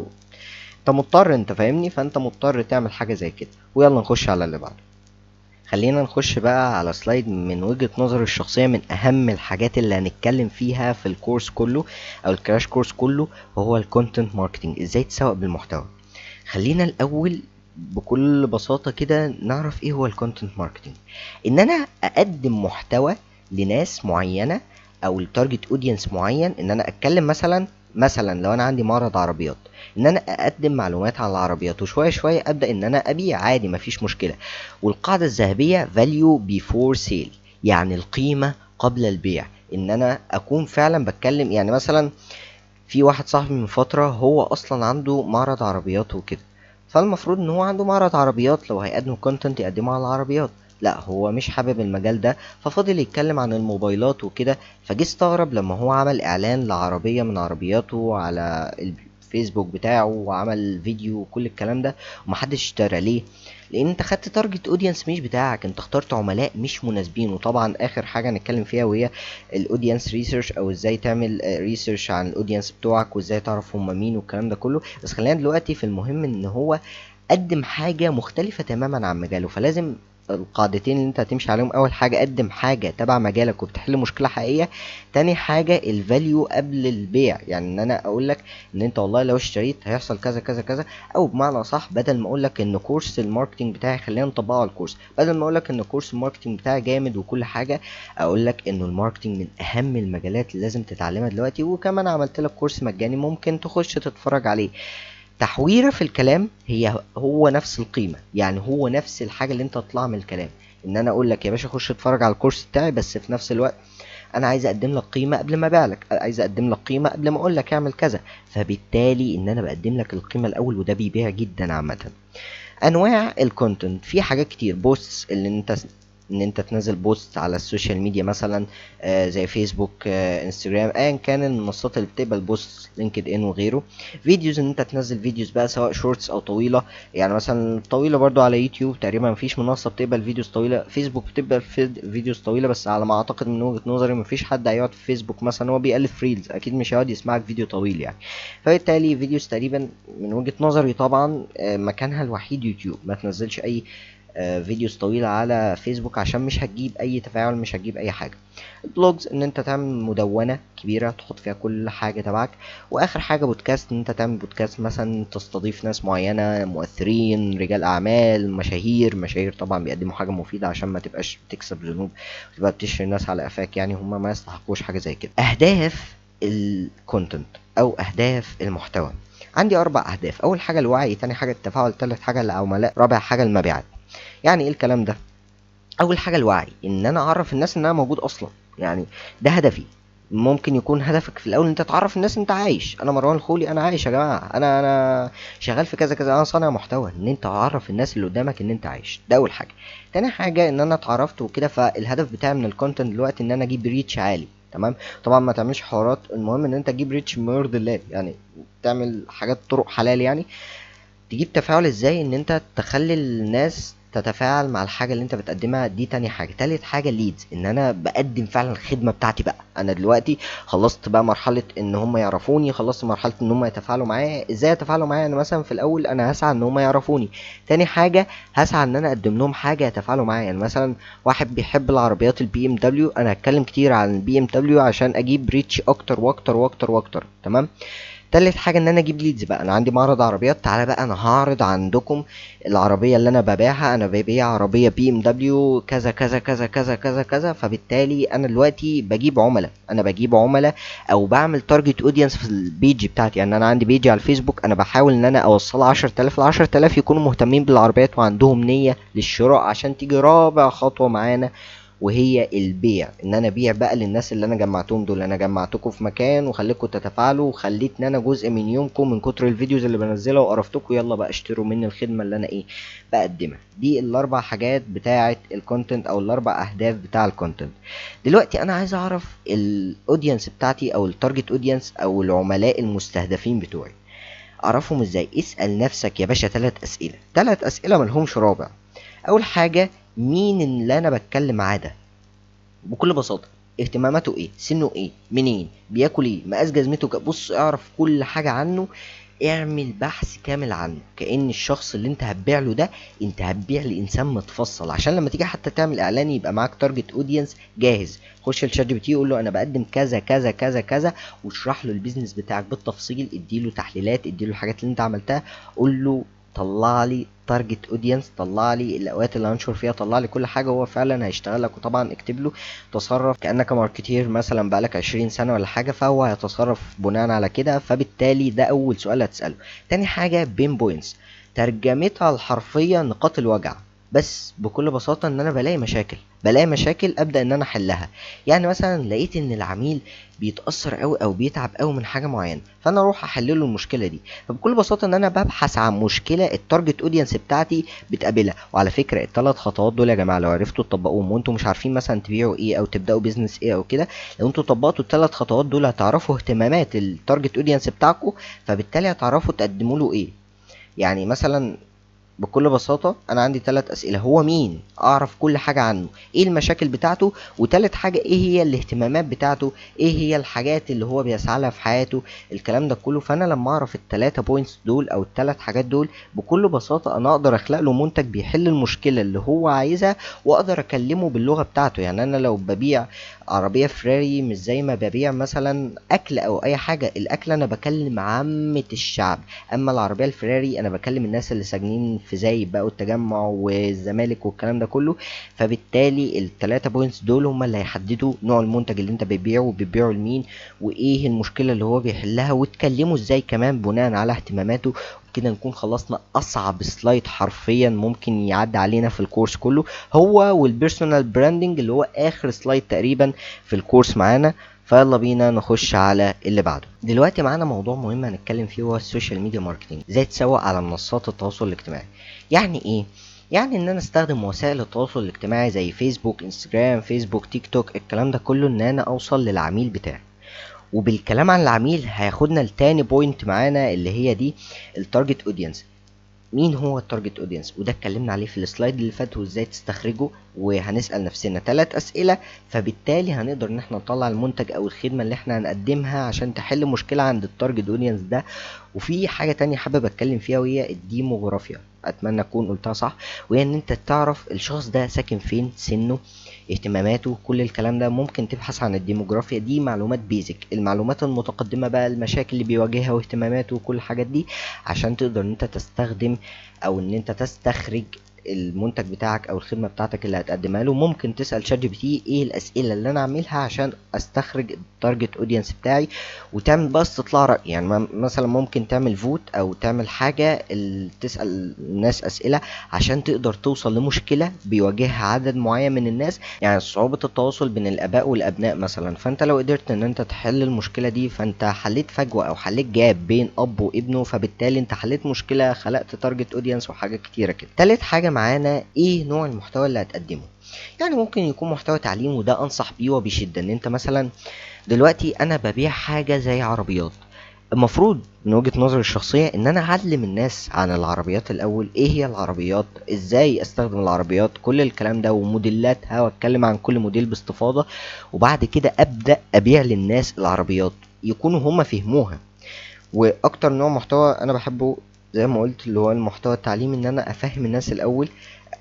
انت مضطر، انت فاهمني، فانت مضطر تعمل حاجة زي كده. ويلا نخش على اللي بعده. خلينا نخش بقى على سلايد من وجهة نظري الشخصية من اهم الحاجات اللي هنتكلم فيها في الكورس كله او الكراش كورس كله، وهو الكونتنت ماركتنج، ازاي تسوق بالمحتوى. خلينا الاول بكل بساطة كده نعرف ايه هو الكونتنت ماركتنج. ان انا اقدم محتوى لناس معينة، او التارجت اودينس معين، ان انا اتكلم مثلا لو انا عندي معرض عربيات، ان انا اقدم معلومات عن العربيات، وشويه شويه ابدا ان انا ابيع عادي مفيش مشكله. والقاعده الذهبيه value before sale، يعني القيمه قبل البيع. ان انا اكون فعلا بتكلم، يعني مثلا في واحد صاحبي من فتره هو اصلا عنده معرض عربيات وكده، فالمفروض ان هو عنده معرض عربيات، لو هيقدم كونتنت يقدمه على العربيات. لا هو مش حابب المجال ده، ففضل يتكلم عن الموبايلات وكده. فجه استغرب لما هو عمل اعلان لعربية من عربياته على الفيسبوك بتاعه، وعمل فيديو وكل الكلام ده، ومحدش اشترى. ليه؟ لان انت خدت تارجت اودينس مش بتاعك، انت اخترت عملاء مش مناسبين. وطبعا اخر حاجه نتكلم فيها وهي الاودينس ريسيرش، او ازاي تعمل ريسيرش عن الاودينس بتوعك، وازاي تعرف هم مين والكلام ده كله. بس خلينا دلوقتي في المهم، ان هو قدم حاجة مختلفة تماما عن مجاله. فلازم القاعدتين اللي انت هتمشي عليهم: اول حاجة قدم حاجة تبع مجالك وبتحل مشكلة حقيقية. تاني حاجة الفاليو قبل البيع، يعني ان انا اقول لك ان انت والله لو اشتريت هيحصل كذا كذا كذا. او بمعنى صح، بدل ما اقول لك ان كورس الماركتنج بتاعي خلينا نطبقه على الكورس، بدل ما اقول لك ان كورس الماركتنج بتاعي جامد وكل حاجة، اقول لك انه الماركتنج من اهم المجالات اللي لازم تتعلمها دلوقتي، وكمان عملت لك كورس مجاني ممكن تخش تتفرج عليه. تحويرة في الكلام هو نفس القيمة، يعني هو نفس الحاجة اللي انت تطلع من الكلام. ان انا اقول لك يا باشا خش اتفرج على الكورس بتاعي، بس في نفس الوقت انا عايز اقدم لك قيمة قبل ما ابيع لك، عايز اقدم لك قيمة قبل ما اقول لك اعمل كذا. فبالتالي ان انا بقدم لك القيمة الاول، وده بيبيع جدا عامة. انواع الكونتنت في حاجات كتير: بوستس، اللي انت تنزل بوست على السوشيال ميديا مثلا، زي فيسبوك، انستجرام، ايا كان المنصات اللي بتقبل بوست، لينكد ان وغيره. فيديوز، ان انت تنزل فيديوز بقى سواء شورتس او طويله. يعني مثلا طويله برضو على يوتيوب تقريبا مفيش منصه بتقبل فيديوز طويله، فيسبوك بتقبل فيديوز طويله، بس على ما اعتقد من وجهه نظري مفيش حد هيقعد في فيسبوك مثلا هو بيألف ريلز، اكيد مش هيقعد يسمعك فيديو طويل يعني. فبالتالي فيديوز تقريبا من وجهة نظري طبعا مكانها الوحيد يوتيوب. ما تنزلش اي فيديوز طويلة على فيسبوك، عشان مش هتجيب اي تفاعل، مش هتجيب اي حاجة. البلوجز، ان انت تعمل مدونة كبيرة تحط فيها كل حاجة تبعك. واخر حاجة بودكاست، ان انت تعمل بودكاست مثلا تستضيف ناس معينة، مؤثرين، رجال اعمال، مشاهير طبعا بيقدموا حاجة مفيدة، عشان ما تبقاش بتكسب ذنوب وتبقى بتشتري الناس على قفاك، يعني هم ما يستحقوش حاجة زي كده. اهداف الكونتنت او اهداف المحتوى: عندي 4 اهداف: اول حاجه الوعي، تاني حاجه التفاعل، تالت حاجه العملاء، رابع حاجه المبيعات. يعني ايه الكلام ده؟ اول حاجه الوعي، ان انا اعرف الناس ان انا موجود اصلا، يعني ده هدفي. ممكن يكون هدفك في الاول ان انت تعرف الناس انت عايش. انا مروان الخولي، انا عايش يا جماعه، انا شغال في كذا كذا، انا صانع محتوى. ان انت تعرف الناس اللي قدامك ان انت عايش، ده اول حاجه. تاني حاجه ان انا اتعرفت وكده، فالهدف بتاعي من الكونتنت دلوقتي ان انا اجيب ريتش عالي. تمام. طبعا ما تعملش حوارات، المهم ان انت تجيب ريتش بما يرضي الله، يعني تعمل حاجات طرق حلال يعني. تجيب تفاعل ازاي؟ ان انت تخلي الناس تتفاعل مع الحاجة اللي انت بتقدمها. دي تاني حاجة. تالت حاجة الليدز، ان انا بقدم فعلا الخدمة بتاعتي بقى. انا دلوقتي خلصت بقى مرحلة ان هم يعرفوني، خلصت مرحلة ان هم يتفاعلوا معايا. ازاي يتفاعلوا معايا؟ انا مثلا في الاول انا هسعى ان هم يعرفوني. تاني حاجة هسعى ان انا اقدم لهم حاجة يتفاعلوا معايا. يعني مثلا واحد بيحب العربيات البي ام دبليو، انا هتكلم كتير عن البي ام دبليو عشان اجيب ريتش اكتر واكتر واكتر واكتر. تمام. تالت حاجة ان انا اجيب ليدز بقى. انا عندي معرض عربيات، تعالى بقى انا هعرض عندكم العربية اللي انا ببيعها. انا ببيع عربية بي ام دبليو كذا كذا كذا كذا كذا كذا. فبالتالي انا دلوقتي بجيب عملاء، او بعمل تارجت اودينس في البيج بتاعتي. يعني انا عندي بيج على الفيسبوك، انا بحاول ان انا اوصل 10,000 ل 10,000 يكونوا مهتمين بالعربيات وعندهم نية للشراء، عشان تيجي رابع خطوة معانا وهي البيع. ان انا ابيع بقى للناس اللي انا جمعتهم دول. انا جمعتكم في مكان وخليكم تتفاعلوا، وخليتني انا جزء من يومكم من كتر الفيديوز اللي بنزلها وقرفتكم. يلا بقى اشتروا مني الخدمه اللي انا بقدمها. دي الاربع حاجات بتاعه الكونتنت، او الاربع اهداف بتاع الكونتنت. دلوقتي انا عايز اعرف الاودينس بتاعتي، او التارجت اودينس، او العملاء المستهدفين بتوعي. اعرفهم ازاي؟ اسال نفسك يا باشا 3 اسئله، 3 اسئله ملهمش رابع. اول حاجه: مين اللي انا بتكلم معاه ده؟ بكل بساطة. اهتماماته ايه؟ سنه ايه؟ منين؟ بياكل ايه؟ مقاس جزمته بص اعرف كل حاجة عنه. اعمل بحث كامل عنه، كأن الشخص اللي انت هتبيع له ده انت هتبيع لانسان متفصل، عشان لما تيجي حتى تعمل اعلان يبقى معاك تارجت اودينس جاهز. خش الشات جي بي تي قول له انا بقدم كذا كذا كذا كذا، واشرح له البيزنس بتاعك بالتفصيل. اديله تحليلات، اديله الحاجات اللي انت عملتها، قول له طلع لي تارجت اودينس، طلع لي الاوقات اللي هنشر فيها، طلع لي كل حاجه. هو فعلا هيشتغل لك. وطبعا اكتب له تصرف كانك ماركتير مثلا بقالك 20 سنه ولا حاجه، فهو هيتصرف بناء على كده. فبالتالي ده اول سؤال هتساله. تاني حاجه بين بوينتس، ترجمتها الحرفيه نقاط الوجع. بس بكل بساطه ان انا بلاقي مشاكل ابدا ان انا احلها. يعني مثلا لقيت ان العميل بيتاثر قوي او بيتعب قوي من حاجه معينه، فانا اروح احل له المشكله دي. فبكل بساطه ان انا ببحث عن مشكله التارجت اودينس بتاعتي بتقابلها. وعلى فكره الثلاث خطوات دول يا جماعه لو عرفتوا تطبقوهم وانتم مش عارفين مثلا تبيعوا ايه او تبداوا بيزنس ايه او كده، لو انتوا طبقتوا الثلاث خطوات دول هتعرفوا اهتمامات التارجت اودينس بتاعكم، فبالتالي هتعرفوا تقدموا له ايه. يعني مثلا بكل بساطة أنا عندي 3 أسئلة: هو مين؟ أعرف كل حاجة عنه. إيه المشاكل بتاعته؟ وتالت حاجة إيه هي الاهتمامات بتاعته؟ إيه هي الحاجات اللي هو بيسعى لها في حياته؟ الكلام ده كله. فأنا لما أعرف ال3 بوينتس دول أو ال3 حاجات دول، بكل بساطة أنا أقدر أخلق له منتج بيحل المشكلة اللي هو عايزها، وأقدر أكلمه باللغة بتاعته. يعني أنا لو ببيع عربية فراري مش زي ما ببيع مثلا أكل أو أي حاجة. الأكل أنا بكلم عامة الشعب، اما العربيه الفراري انا بكلم الناس اللي ساكنين في زايد بقى والتجمع والزمالك والكلام ده كله. فبالتالي التلاتة بوينتس دول هما اللي هيحددوا نوع المنتج اللي انت بتبيعه وبتبيعه لمين، وايه المشكله اللي هو بيحلها، وتكلمه ازاي كمان بناء على اهتماماته. كده نكون خلصنا اصعب سلايد حرفيا ممكن يعدي علينا في الكورس كله، هو والبيرسونال براندنج اللي هو اخر سلايد تقريبا في الكورس معانا. فيلا بينا نخش على اللي بعده. دلوقتي معانا موضوع مهم هنتكلم فيه، هو السوشيال ميديا ماركتنج، ازاي تسوق على منصات التواصل الاجتماعي. يعني ايه؟ يعني ان انا استخدم وسائل التواصل الاجتماعي زي فيسبوك، انستجرام، فيسبوك، تيك توك، الكلام ده كله، ان انا اوصل للعميل بتاعي. وبالكلام عن العميل هياخدنا لتاني بوينت معانا اللي هي دي التارجت اودينس. مين هو التارجت اودينس؟ وده اتكلمنا عليه في السلايد اللي فات وازاي تستخرجه. وهنسأل نفسنا 3 اسئلة، فبالتالي هنقدر ان احنا نطلع المنتج او الخدمة اللي احنا هنقدمها عشان تحل مشكلة عند التارجت اودينس ده. وفي حاجة تانية حابب اتكلم فيها وهي الديموغرافيا، اتمنى اكون قلتها صح. وهي ان انت تعرف الشخص ده ساكن فين، سنه، اهتماماته، كل الكلام ده. ممكن تبحث عن الديموغرافيا دي، معلومات بيزك. المعلومات المتقدمة بقى المشاكل اللي بيواجهها واهتماماته وكل الحاجات دي، عشان تقدر ان انت تستخدم او ان انت تستخرج المنتج بتاعك او الخدمه بتاعتك اللي هتقدمها له. ممكن تسال شات جي بي تي ايه الاسئله اللي انا اعملها عشان استخرج التارجت اودينس بتاعي، وتعمل بس تطلع راي. يعني مثلا ممكن تعمل فوت او تعمل حاجه تسال الناس اسئله عشان تقدر توصل لمشكله بيواجهها عدد معين من الناس. يعني صعوبه التواصل بين الاباء والابناء مثلا، فانت لو قدرت ان انت تحل المشكله دي فانت حليت فجوه او حليت جاب بين اب وابنه. فبالتالي انت حليت مشكله، خلقت تارجت اودينس وحاجات كتيره كده. تالت حاجه معانا ايه نوع المحتوى اللي هتقدمه. يعني ممكن يكون محتوى تعليم، وده انصح بيه وبشده. ان انت مثلا دلوقتي انا ببيع حاجه زي عربيات، المفروض من وجهة نظري الشخصية ان انا اعلم الناس عن العربيات الاول. ايه هي العربيات، ازاي استخدم العربيات، كل الكلام ده وموديلاتها، واتكلم عن كل موديل باستفاضة. وبعد كده ابدأ ابيع للناس العربيات يكونوا هما فهموها. واكتر نوع محتوى انا بحبه زي ما قلت اللي هو المحتوى التعليمي، ان انا افهم الناس الاول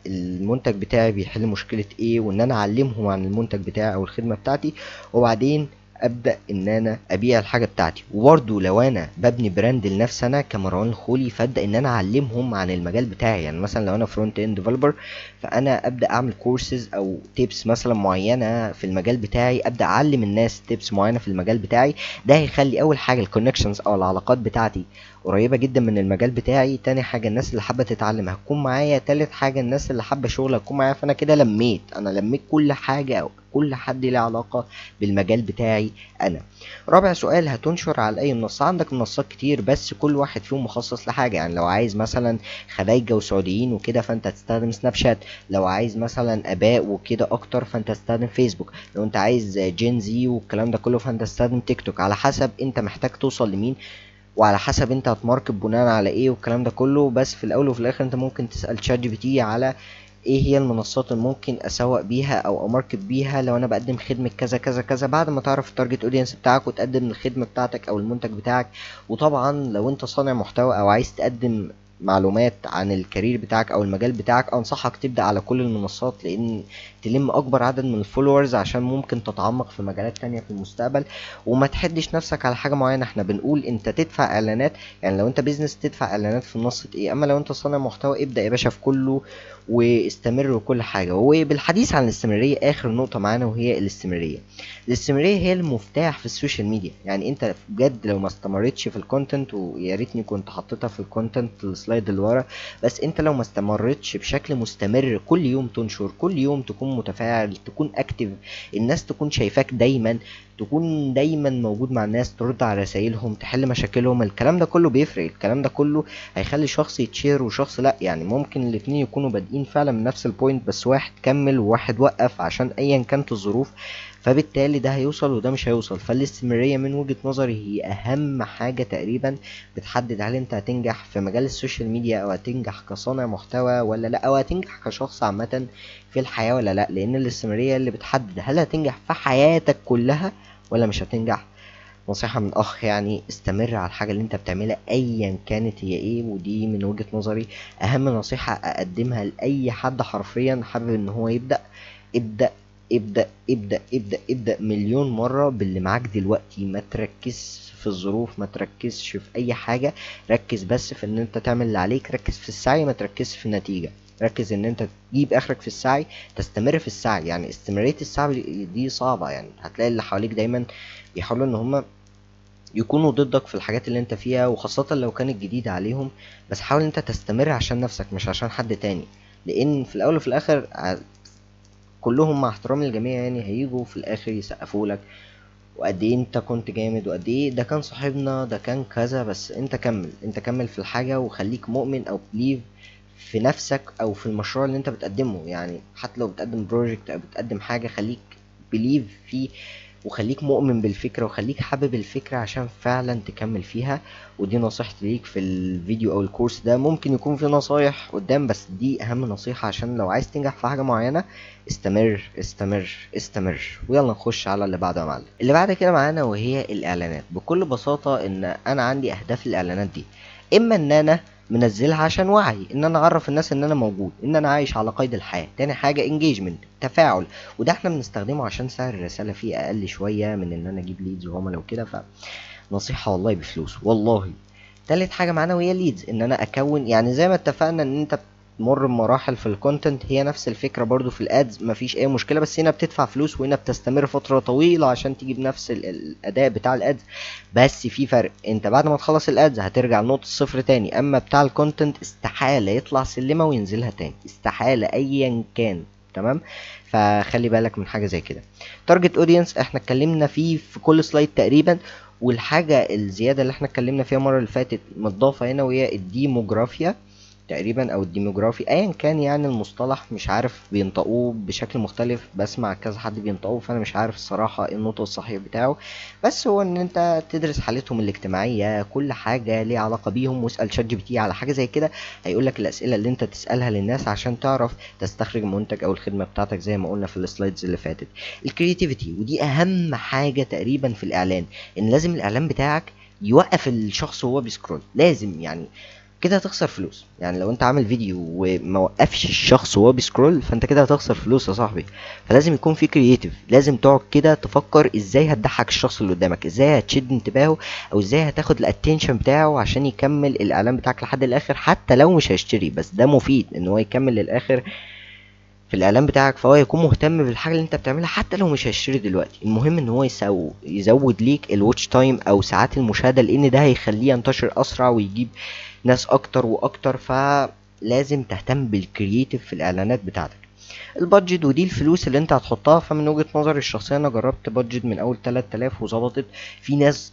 المنتج بتاعي بيحل مشكلة ايه، وان انا اعلمهم عن المنتج بتاعي او الخدمة بتاعتي. وبعدين ابدا ان انا ابيع الحاجه بتاعتي. وبرده لو انا ببني براند لنفسي انا كمروان الخولي، فابدا ان انا اعلمهم عن المجال بتاعي. يعني مثلا لو انا فرونت اند ديفلوبر، فانا ابدا اعمل كورسز او تيبس مثلا معينه في المجال بتاعي، ابدا اعلم الناس تيبس معينه في المجال بتاعي. ده هيخلي اول حاجه الكونكشنز او العلاقات بتاعتي قريبه جدا من المجال بتاعي. تاني حاجه الناس اللي حابه تتعلم هتكون معايا. تالت حاجه الناس اللي حابه شغل هتكون معايا. فانا كده لميت كل حاجه او كل حد له علاقه بالمجال بتاعي انا. رابع سؤال: هتنشر على اي منصه؟ عندك منصات كتير بس كل واحد فيهم مخصص لحاجه. يعني لو عايز مثلا خلايجه وسعوديين وكده فانت هتستخدم سناب شات. لو عايز مثلا اباء وكده اكتر فانت هتستخدم فيسبوك. لو انت عايز جين زي والكلام ده كله فانت هتستخدم تيك توك. على حسب انت محتاج توصل لمين، وعلى حسب انت هتماركت بناء على ايه والكلام ده كله. بس في الاول وفي الاخر انت ممكن تسال شات جي بي تي على ايه هي المنصات اللي ممكن اسوق بيها او اماركت بيها لو انا بقدم خدمه كذا كذا كذا، بعد ما تعرف التارجت اودينس بتاعك وتقدم الخدمه بتاعتك او المنتج بتاعك. وطبعا لو انت صانع محتوى او عايز تقدم معلومات عن الكارير بتاعك او المجال بتاعك، انصحك تبدأ على كل المنصات، لان تلم اكبر عدد من الفولورز عشان ممكن تتعمق في مجالات تانية في المستقبل. وما تحدش نفسك على حاجة معينة. احنا بنقول انت تدفع اعلانات، يعني لو انت بيزنس تدفع اعلانات في منصة ايه، اما لو انت صانع محتوى ابدأ يا باشا في كله واستمر وكل حاجة. وبالحديث عن الاستمرارية، اخر نقطة معانا وهي الاستمرارية. الاستمرارية هي المفتاح في السوشيال ميديا. يعني انت بجد لو ما استمرتش في الكونتنت، ويا ريتني كنت حطيتها في الكونتنت السلايد اللي ورا، بس انت لو ما استمرتش بشكل مستمر كل يوم تنشر، كل يوم تكون متفاعل، تكون اكتف، الناس تكون شايفاك دايما، تكون دايما موجود مع الناس، ترد على رسائلهم، تحل مشاكلهم، الكلام ده كله بيفرق. الكلام ده كله هيخلي شخص يتشير وشخص لا. يعني ممكن الاتنين يكونوا بادئين فعلا من نفس البوينت، بس واحد كمل وواحد وقف عشان ايا كانت الظروف، فبالتالي ده هيوصل وده مش هيوصل. فالاستمرارية من وجهة نظري هي أهم حاجة تقريبا بتحدد هل أنت هتنجح في مجال السوشيال ميديا، أو هتنجح كصانع محتوى ولا لأ، أو هتنجح كشخص عامة في الحياة ولا لأ. لأن الاستمرارية اللي بتحدد هل هتنجح في حياتك كلها ولا مش هتنجح. نصيحة من أخ يعني، استمر على الحاجة اللي أنت بتعملها أيا كانت هي إيه. ودي من وجهة نظري أهم نصيحة أقدمها لأي حد حرفيا حابب إن هو يبدأ. ابدأ ابدأ ابدأ ابدأ ابدأ مليون مرة باللي معاك دلوقتي. ما تركز في الظروف، ما تركزش في أي حاجة، ركز بس في إن أنت تعمل اللي عليك. ركز في السعي، ما تركز في النتيجة. ركز إن أنت تجيب آخرك في السعي، تستمر في السعي. يعني استمرارية السعي دي صعبة، يعني هتلاقي اللي حواليك دايما بيحاولوا إن هما يكونوا ضدك في الحاجات اللي انت فيها، وخاصة لو كانت جديدة عليهم. بس حاول انت تستمر عشان نفسك مش عشان حد تاني، لان في الاول وفي الاخر كلهم مع احترامي للجميع يعني هيجوا في الاخر يسقفوا لك، وقد ايه انت كنت جامد، وقد ايه ده كان صاحبنا، ده كان كذا. بس انت كمل، انت كمل في الحاجة، وخليك مؤمن او بليف في نفسك او في المشروع اللي انت بتقدمه. يعني حتى لو بتقدم بروجكت او بتقدم حاجة، خليك بليف فيه، وخليك مؤمن بالفكرة، وخليك حابب الفكرة عشان فعلا تكمل فيها. ودي نصيحتي ليك في الفيديو او الكورس ده. ممكن يكون في نصايح قدام، بس دي اهم نصيحة عشان لو عايز تنجح في حاجة معينة. استمر استمر استمر. ويلا نخش على اللي بعده يا معلم. اللي بعد كده معانا وهي الاعلانات. بكل بساطة ان انا عندي اهداف الاعلانات دي، اما ان انا منزلها عشان وعي، ان انا اعرف الناس ان انا موجود، ان انا عايش على قيد الحياة. تاني حاجة انجيجمنت، تفاعل، وده احنا بنستخدمه عشان سعر الرسالة فيه اقل شوية من ان انا اجيب ليدز وعملاء وكده، فنصيحة والله بفلوس والله. تالت حاجة معانا وهي ليدز، ان انا اكون، يعني زي ما اتفقنا ان انت تمر بمراحل في الكونتنت، هي نفس الفكرة برضو في الادز، مفيش اي مشكلة. بس هنا بتدفع فلوس وهنا بتستمر فترة طويلة عشان تجيب نفس الاداء بتاع الادز. بس في فرق، انت بعد ما تخلص الادز هترجع لنقطة الصفر تاني، اما بتاع الكونتنت استحالة يطلع سلمة وينزلها تاني، استحالة ايا كان. تمام. فخلي بالك من حاجة زي كده. تارجت اودينس احنا اتكلمنا فيه في كل سلايد تقريبا. والحاجة الزيادة اللي احنا اتكلمنا فيها المرة اللي فاتت متضافة هنا، وهي الديموغرافيا تقريبا او الديموغرافي، ايا كان يعني المصطلح. مش عارف بينطقوه بشكل مختلف، بسمع كذا حد بينطقوه، فانا مش عارف الصراحة ايه النطق الصحيح بتاعه. بس هو ان انت تدرس حالتهم الاجتماعية، كل حاجة ليها علاقة بيهم، واسأل شات جي بي تي على حاجة زي كده، هيقولك الاسئلة اللي انت تسألها للناس عشان تعرف تستخرج المنتج او الخدمة بتاعتك زي ما قلنا في السلايدز اللي فاتت. الكرياتيفيتي، ودي اهم حاجة تقريبا في الاعلان، ان لازم الاعلان بتاعك يوقف الشخص وهو بيسكرول. لازم يعني، كده هتخسر فلوس. يعني لو انت عامل فيديو وما وقفش الشخص وهو بيسكرول، فانت كده هتخسر فلوس يا صاحبي. فلازم يكون في كرييتيف، لازم تقعد كده تفكر ازاي هتضحك الشخص اللي قدامك، ازاي هتشد انتباهه، او ازاي هتاخد الاتنشن بتاعه عشان يكمل الاعلان بتاعك لحد الاخر. حتى لو مش هيشتري، بس ده مفيد ان هو يكمل للاخر في الاعلان بتاعك، فهو يكون مهتم بالحاجه اللي انت بتعملها حتى لو مش هيشتري دلوقتي. المهم ان هو يزود ليك الواتش تايم او ساعات المشاهده، لان ده هيخليه ينتشر اسرع ويجيب ناس اكتر واكتر. فلازم تهتم بالكرييتيف في الاعلانات بتاعتك. البادجت، ودي الفلوس اللي انت هتحطها. فمن وجهة نظري الشخصية انا جربت بادجت من اول 3000 وظبطت. في ناس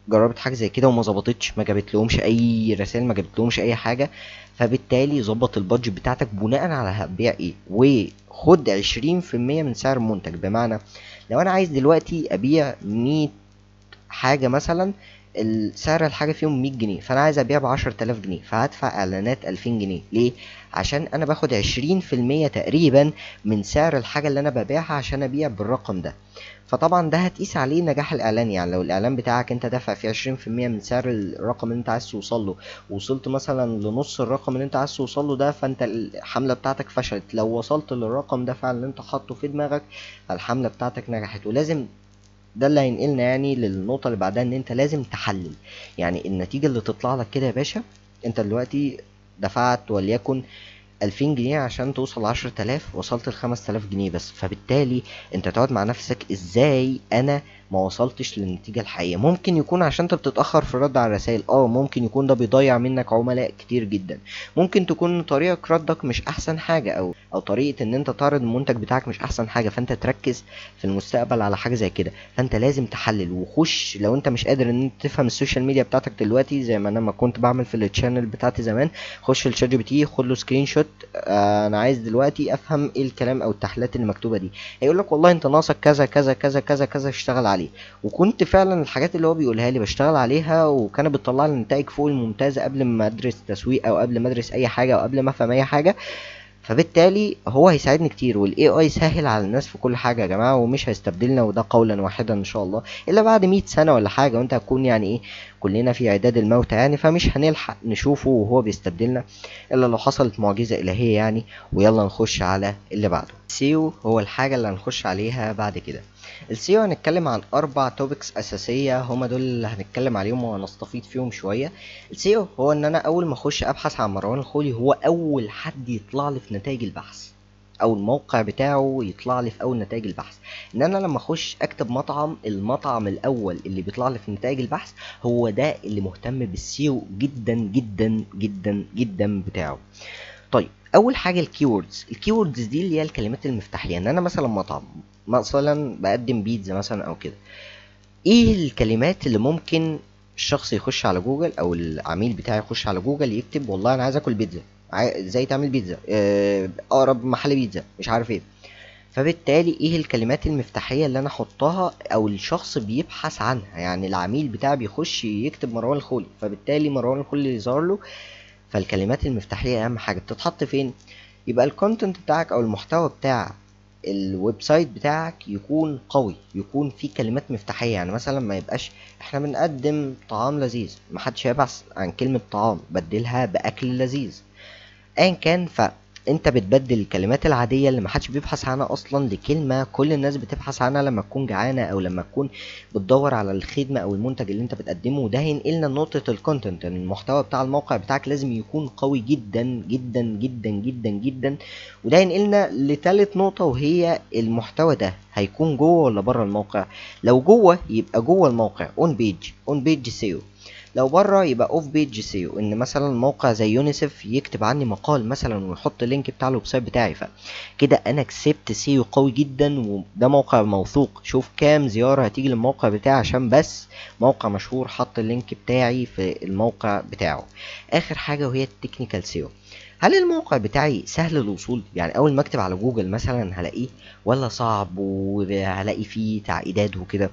جربت حاجة زي كده وما ظبطتش، ما جابت لهمش اي رسائل، ما جابت لهمش اي حاجة. فبالتالي ظبط البادجت بتاعتك بناء على هتبيع ايه، وخد 20% من سعر المنتج. بمعنى لو انا عايز دلوقتي ابيع 100 حاجة مثلا، سعر الحاجة فيهم 100 جنيه، فأنا عايز أبيع ب10 آلاف جنيه، فهدفع إعلانات 2000 جنيه. ليه؟ عشان أنا باخد 20% تقريبا من سعر الحاجة اللي أنا ببيعها عشان أبيع بالرقم ده. فطبعا ده هتقيس عليه نجاح الإعلان. يعني لو الإعلان بتاعك أنت دافع فيه 20% من سعر الرقم اللي أنت عايز توصله، ووصلت مثلا لنص الرقم اللي أنت عايز توصله ده، فأنت الحملة بتاعتك فشلت. لو وصلت للرقم ده فعلا اللي أنت حاطه في دماغك، فالحملة بتاعتك نجحت. ولازم ده اللي هينقلنا يعني للنقطة اللي بعدها، ان انت لازم تحلل. يعني النتيجة اللي تطلع لك كده يا باشا، انت دلوقتي دفعت وليكن 2000 جنيه عشان توصل ل10 آلاف، وصلت ل5000 جنيه بس. فبالتالي انت تقعد مع نفسك، ازاي انا ما وصلتش للنتيجة الحقيقية؟ ممكن يكون عشان انت بتتأخر في الرد على الرسائل، ممكن يكون ده بيضيع منك عملاء كتير جدا. ممكن تكون طريقة ردك مش احسن حاجة، او طريقة ان انت تعرض المنتج بتاعك مش احسن حاجة، فانت تركز في المستقبل على حاجة زي كده. فانت لازم تحلل وخش. لو انت مش قادر ان انت تفهم السوشيال ميديا بتاعتك دلوقتي زي ما انا ما كنت بعمل في التشانل بتاعتي زمان، خش الشات جي بي تي، خد له سكرين شوت. انا عايز دلوقتي افهم ايه الكلام او التحليلات اللي مكتوبه دي. هيقول لك والله انت ناقصك كذا كذا كذا كذا كذا، اشتغل عليه. وكنت فعلا الحاجات اللي هو بيقولها لي بشتغل عليها، وكانت بتطلع لي نتائج فوق الممتازه قبل ما ادرس تسويق، او قبل ما ادرس اي حاجه، او قبل ما افهم اي حاجه. فبالتالي هو هيساعدني كتير. والاي اي سهل على الناس في كل حاجه يا جماعه، ومش هيستبدلنا، وده قولا واحدا ان شاء الله، الا بعد 100 سنه ولا حاجه، وانت هتكون يعني ايه، كلنا في عداد الموتى يعني، فمش هنلحق نشوفه وهو بيستبدلنا الا لو حصلت معجزه الهيه يعني. ويلا نخش على اللي بعده. السيو هو الحاجه اللي هنخش عليها بعد كده. السيو هنتكلم عن 4 توبكس اساسيه، هما دول اللي هنتكلم عليهم وهنستفيض فيهم شويه. السيو هو ان انا اول ما اخش ابحث عن مروان الخولي، هو اول حد يطلع لي في نتائج البحث، او الموقع بتاعه يطلع لي في اول نتائج البحث. ان انا لما اخش اكتب مطعم، المطعم الاول اللي بيطلع لي في نتائج البحث هو ده اللي مهتم بالسيو جدا جدا جدا جدا بتاعه. طيب، اول حاجه الكيوردز دي اللي هي الكلمات المفتاحيه. ان انا مثلا مطعم، مثلا بقدم بيتزا مثلا او كده، ايه الكلمات اللي ممكن الشخص يخش على جوجل، او العميل بتاعي يخش على جوجل يكتب والله انا عايز اكل بيتزا، ازاي تعمل بيتزا، اقرب محل بيتزا، مش عارف ايه. فبالتالي ايه الكلمات المفتاحية اللي انا احطها او الشخص بيبحث عنها؟ يعني العميل بتاعي بيخش يكتب مروان الخولي، فبالتالي مروان الخولي يظهر له. فالكلمات المفتاحية اهم حاجة بتتحط فين. يبقى الكونتنت بتاعك او المحتوى بتاع الويب سايت بتاعك يكون قوي، يكون فيه كلمات مفتاحية. يعني مثلا ما يبقاش احنا بنقدم طعام لذيذ، محدش هيبحث عن كلمة طعام، بدلها بأكل لذيذ ايا كان. فانت بتبدل الكلمات العاديه اللي محدش بيبحث عنها اصلا لكلمه كل الناس بتبحث عنها لما تكون جعانه، او لما تكون بتدور على الخدمه او المنتج اللي انت بتقدمه. وده هينقلنا لنقطه الكونتنت، ان المحتوى بتاع الموقع بتاعك لازم يكون قوي جدا جدا جدا جدا جدا. وده هينقلنا لتالت نقطه، وهي المحتوى ده هيكون جوه ولا بره الموقع. لو جوه يبقى جوه الموقع اون بيج سيو. لو بره يبقى اوف بيج سيو. ان مثلا موقع زي يونيسف يكتب عني مقال مثلا ويحط اللينك بتاع الويب سايت بتاعي، فكده انا كسبت سيو قوي جدا، وده موقع موثوق. شوف كام زياره هتيجي للموقع بتاعي عشان بس موقع مشهور حط اللينك بتاعي في الموقع بتاعه. اخر حاجه وهي التكنيكال سيو. هل الموقع بتاعي سهل الوصول؟ يعني اول ما اكتب على جوجل مثلا هلاقيه، ولا صعب وهلاقي فيه تعقيدات وكده؟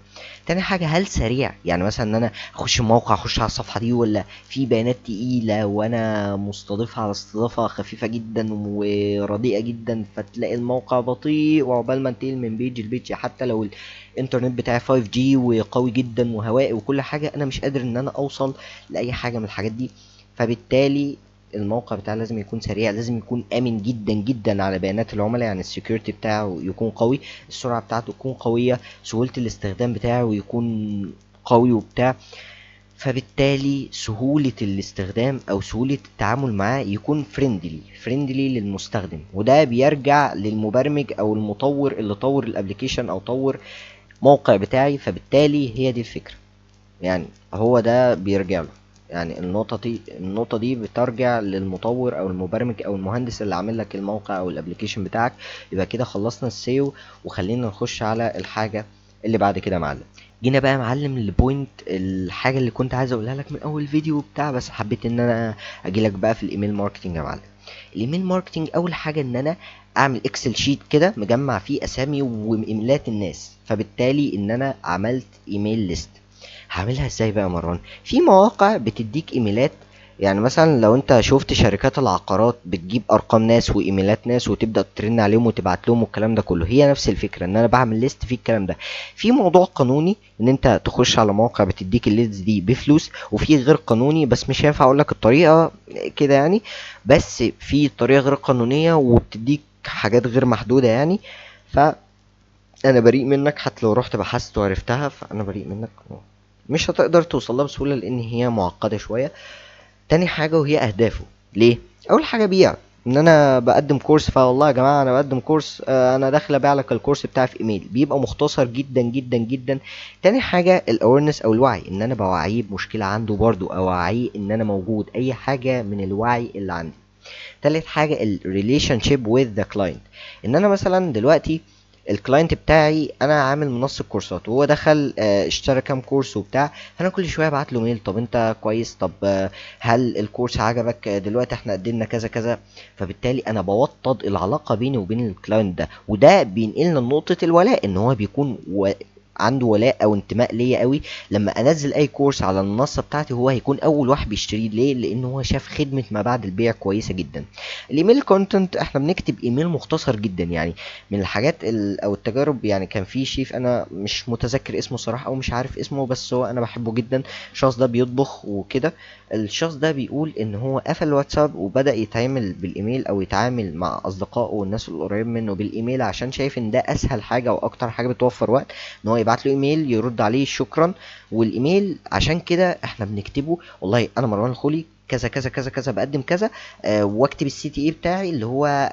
تاني حاجة، هل سريع؟ يعني مثلا ان انا اخش الموقع، اخش على الصفحة دي، ولا في بيانات تقيلة وانا مستضيفها على استضافة خفيفة جدا ورديئة جدا، فتلاقي الموقع بطيء وعقبال ما انتقل من بيج لبيج. حتى لو الانترنت بتاعي 5G وقوي جدا وهوائي وكل حاجة، انا مش قادر ان انا اوصل لاي حاجة من الحاجات دي. فبالتالي الموقع بتاعه لازم يكون سريع، لازم يكون امن جدا جدا على بيانات العملاء، يعني السكيورتي بتاعه يكون قوي، السرعة بتاعته تكون قوية، سهولة الاستخدام بتاعه يكون قوي وبتاع. فبالتالي سهولة الاستخدام او سهولة التعامل معاه يكون فريندلي للمستخدم. وده بيرجع للمبرمج او المطور اللي طور الابليكيشن او طور موقع بتاعي. فبالتالي هي دي الفكرة، يعني هو ده بيرجع له. يعني النقطة دي بترجع للمطور او المبرمج او المهندس اللي عامل لك الموقع او الابليكيشن بتاعك. يبقى كده خلصنا السيو، وخلينا نخش على الحاجة اللي بعد كده يا معلم. جينا بقى يا معلم لبوينت الحاجة اللي كنت عايز اقولها لك من اول فيديو بتاع، بس حبيت ان انا اجيلك بقى في الايميل ماركتنج يا معلم. الايميل ماركتنج اول حاجة ان انا اعمل اكسل شيت كده مجمع فيه اسامي وايميلات الناس. فبالتالي ان انا عملت ايميل ليست. هعملها ازاي بقى يا مروان؟ في مواقع بتديك ايميلات، يعني مثلا لو انت شفت شركات العقارات بتجيب ارقام ناس وايميلات ناس وتبدا ترن عليهم وتبعت لهم والكلام ده كله، هي نفس الفكره ان انا بعمل ليست في الكلام ده. في موضوع قانوني ان انت تخش على مواقع بتديك الليست دي بفلوس، وفي غير قانوني بس مش هينفع اقول لك الطريقه كده يعني. بس في طريقه غير قانونيه وبتديك حاجات غير محدوده يعني. فانا بريء منك، حتى لو رحت بحثت وعرفتها فانا بريء منك. مش هتقدر توصلها بسهوله لان هي معقده شويه. تاني حاجة وهي أهدافه. ليه؟ أول حاجة بيع، إن أنا بقدم كورس، فوالله يا جماعة أنا بقدم كورس، أنا داخل أبيع لك الكورس بتاعي في إيميل، بيبقى مختصر جدا جدا جدا. تاني حاجة الأويرنس أو الوعي، إن أنا بوعيه بمشكلة عنده برضو، أوعيه إن أنا موجود، أي حاجة من الوعي اللي عندي. تالت حاجة ال relationship with the client، ان انا مثلا دلوقتي الكلاينت بتاعي انا عامل منصه كورسات وهو دخل اشترى كام كورس وبتاع، فانا كل شويه ابعت له ميل، طب انت كويس، طب هل الكورس عجبك، دلوقتي احنا قدمنا كذا كذا. فبالتالي انا بوطد العلاقه بيني وبين الكلاينت ده، وده بينقلنا لنقطه الولاء، ان هو بيكون عنده ولاء او انتماء ليا قوي. لما انزل اي كورس على المنصه بتاعتي هو هيكون اول واحد بيشتريه. ليه؟ لان هو شاف خدمه ما بعد البيع كويسه جدا. الايميل كونتنت احنا بنكتب ايميل مختصر جدا يعني. من الحاجات او التجارب، يعني كان في شيف انا مش متذكر اسمه صراحه او مش عارف اسمه، بس هو انا بحبه جدا. الشخص ده بيطبخ وكده. الشخص ده بيقول ان هو قفل الواتساب وبدأ يتعامل بالايميل او يتعامل مع اصدقائه والناس القريب منه بالايميل، عشان شايف ان ده اسهل حاجه واكتر حاجه بتوفر وقت، ان هو يبعت له ايميل يرد عليه شكرا. والايميل عشان كده احنا بنكتبه والله انا مروان الخولي كذا كذا كذا كذا بقدم كذا، واكتب السي تي اي بتاعي اللي هو